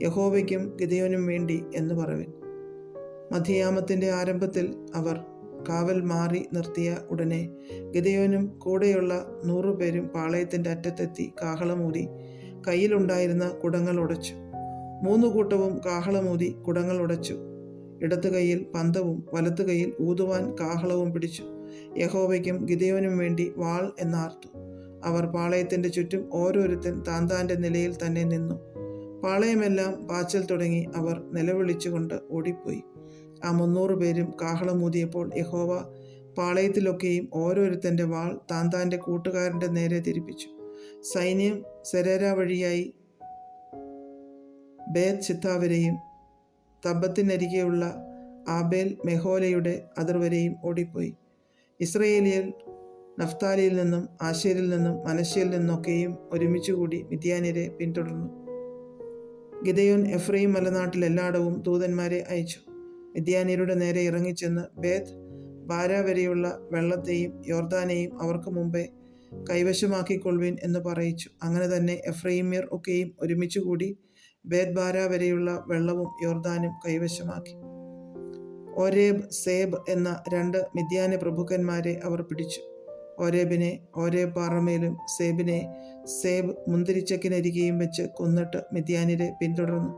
യഹോവയ്ക്കും ഗിദെയോനും വേണ്ടി എന്ന് പറവിൻ. മധ്യയാമത്തിൻ്റെ ആരംഭത്തിൽ അവർ കാവൽ മാറി നിർത്തിയ ഉടനെ ഗിദെയോനും കൂടെയുള്ള 100 പേരും പാളയത്തിൻ്റെ അറ്റത്തെത്തി കാഹളമൂതി കയ്യിലുണ്ടായിരുന്ന കുടങ്ങൾ ഉടച്ചു. 3 കൂട്ടവും കാഹളമൂതി കുടങ്ങൾ ഉടച്ചു. ഇടത്തു കൈയിൽ പന്തവും വലത്തു കൈയിൽ ഊതുവാൻ കാഹളവും പിടിച്ചു. യഹോവയ്ക്കും ഗിദെയോനും വേണ്ടി വാൾ എന്നാർത്തു. അവർ പാളയത്തിൻ്റെ ചുറ്റും ഓരോരുത്തൻ താന്താൻ്റെ നിലയിൽ തന്നെ നിന്നു. പാളയമെല്ലാം പാച്ചൽ തുടങ്ങി. അവർ നിലവിളിച്ചുകൊണ്ട് ഓടിപ്പോയി. ആ 300 പേരും കാഹളമൂതിയപ്പോൾ യഹോവ പാളയത്തിലൊക്കെയും ഓരോരുത്തൻ്റെ വാൾ താന്താൻ്റെ കൂട്ടുകാരൻ്റെ നേരെ തിരിപ്പിച്ചു. സൈന്യം സെരേര വഴിയായി ബേത് ചിത്താവരെയും തബ്ബത്തിനരികെയുള്ള ആബേൽ മെഹോലയുടെ അതിർവരെയും ഓടിപ്പോയി. ഇസ്രയേലിയർ നഫ്താലിയിൽ നിന്നും ആശേരിൽ നിന്നും മനശ്ശയിൽ നിന്നൊക്കെയും ഒരുമിച്ചുകൂടി മിദ്യാന്യരെ പിന്തുടർന്നു. ഗിദെയോൻ എഫ്രയീം മലനാട്ടിൽ എല്ലായിടവും ദൂതന്മാരെ അയച്ചു. മിദ്യാന്യരുടെ നേരെ ഇറങ്ങിച്ചെന്ന് ബേത് ബാര വരെയുള്ള വെള്ളത്തെയും യോർദാനെയും അവർക്ക് മുമ്പേ കൈവശമാക്കിക്കൊള്ളുവിൻ എന്ന് പറയിച്ചു. അങ്ങനെ തന്നെ എഫ്രൈമ്യർ ഒക്കെയും ഒരുമിച്ചുകൂടി ബേത്ബാര വരെയുള്ള വെള്ളവും യോർദാനും കൈവശമാക്കി. ഓരേബ്, സേബ് എന്ന 2 മിദ്യാന പ്രഭുക്കന്മാരെ അവർ പിടിച്ചു. ഓരേബിനെ ഓരേബ് പാറമേലും സേബിനെ സേബ് മുന്തിരിച്ചക്കിനരികെയും വെച്ച് കൊന്നിട്ട് മിദ്യാന്യരെ പിന്തുടർന്നു.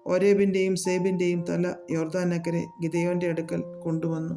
ഓരേബിൻ്റെയും സേബിൻ്റെയും തല യോർദാനക്കരെ ഗിദെയോൻ്റെ അടുക്കൽ കൊണ്ടുവന്നു.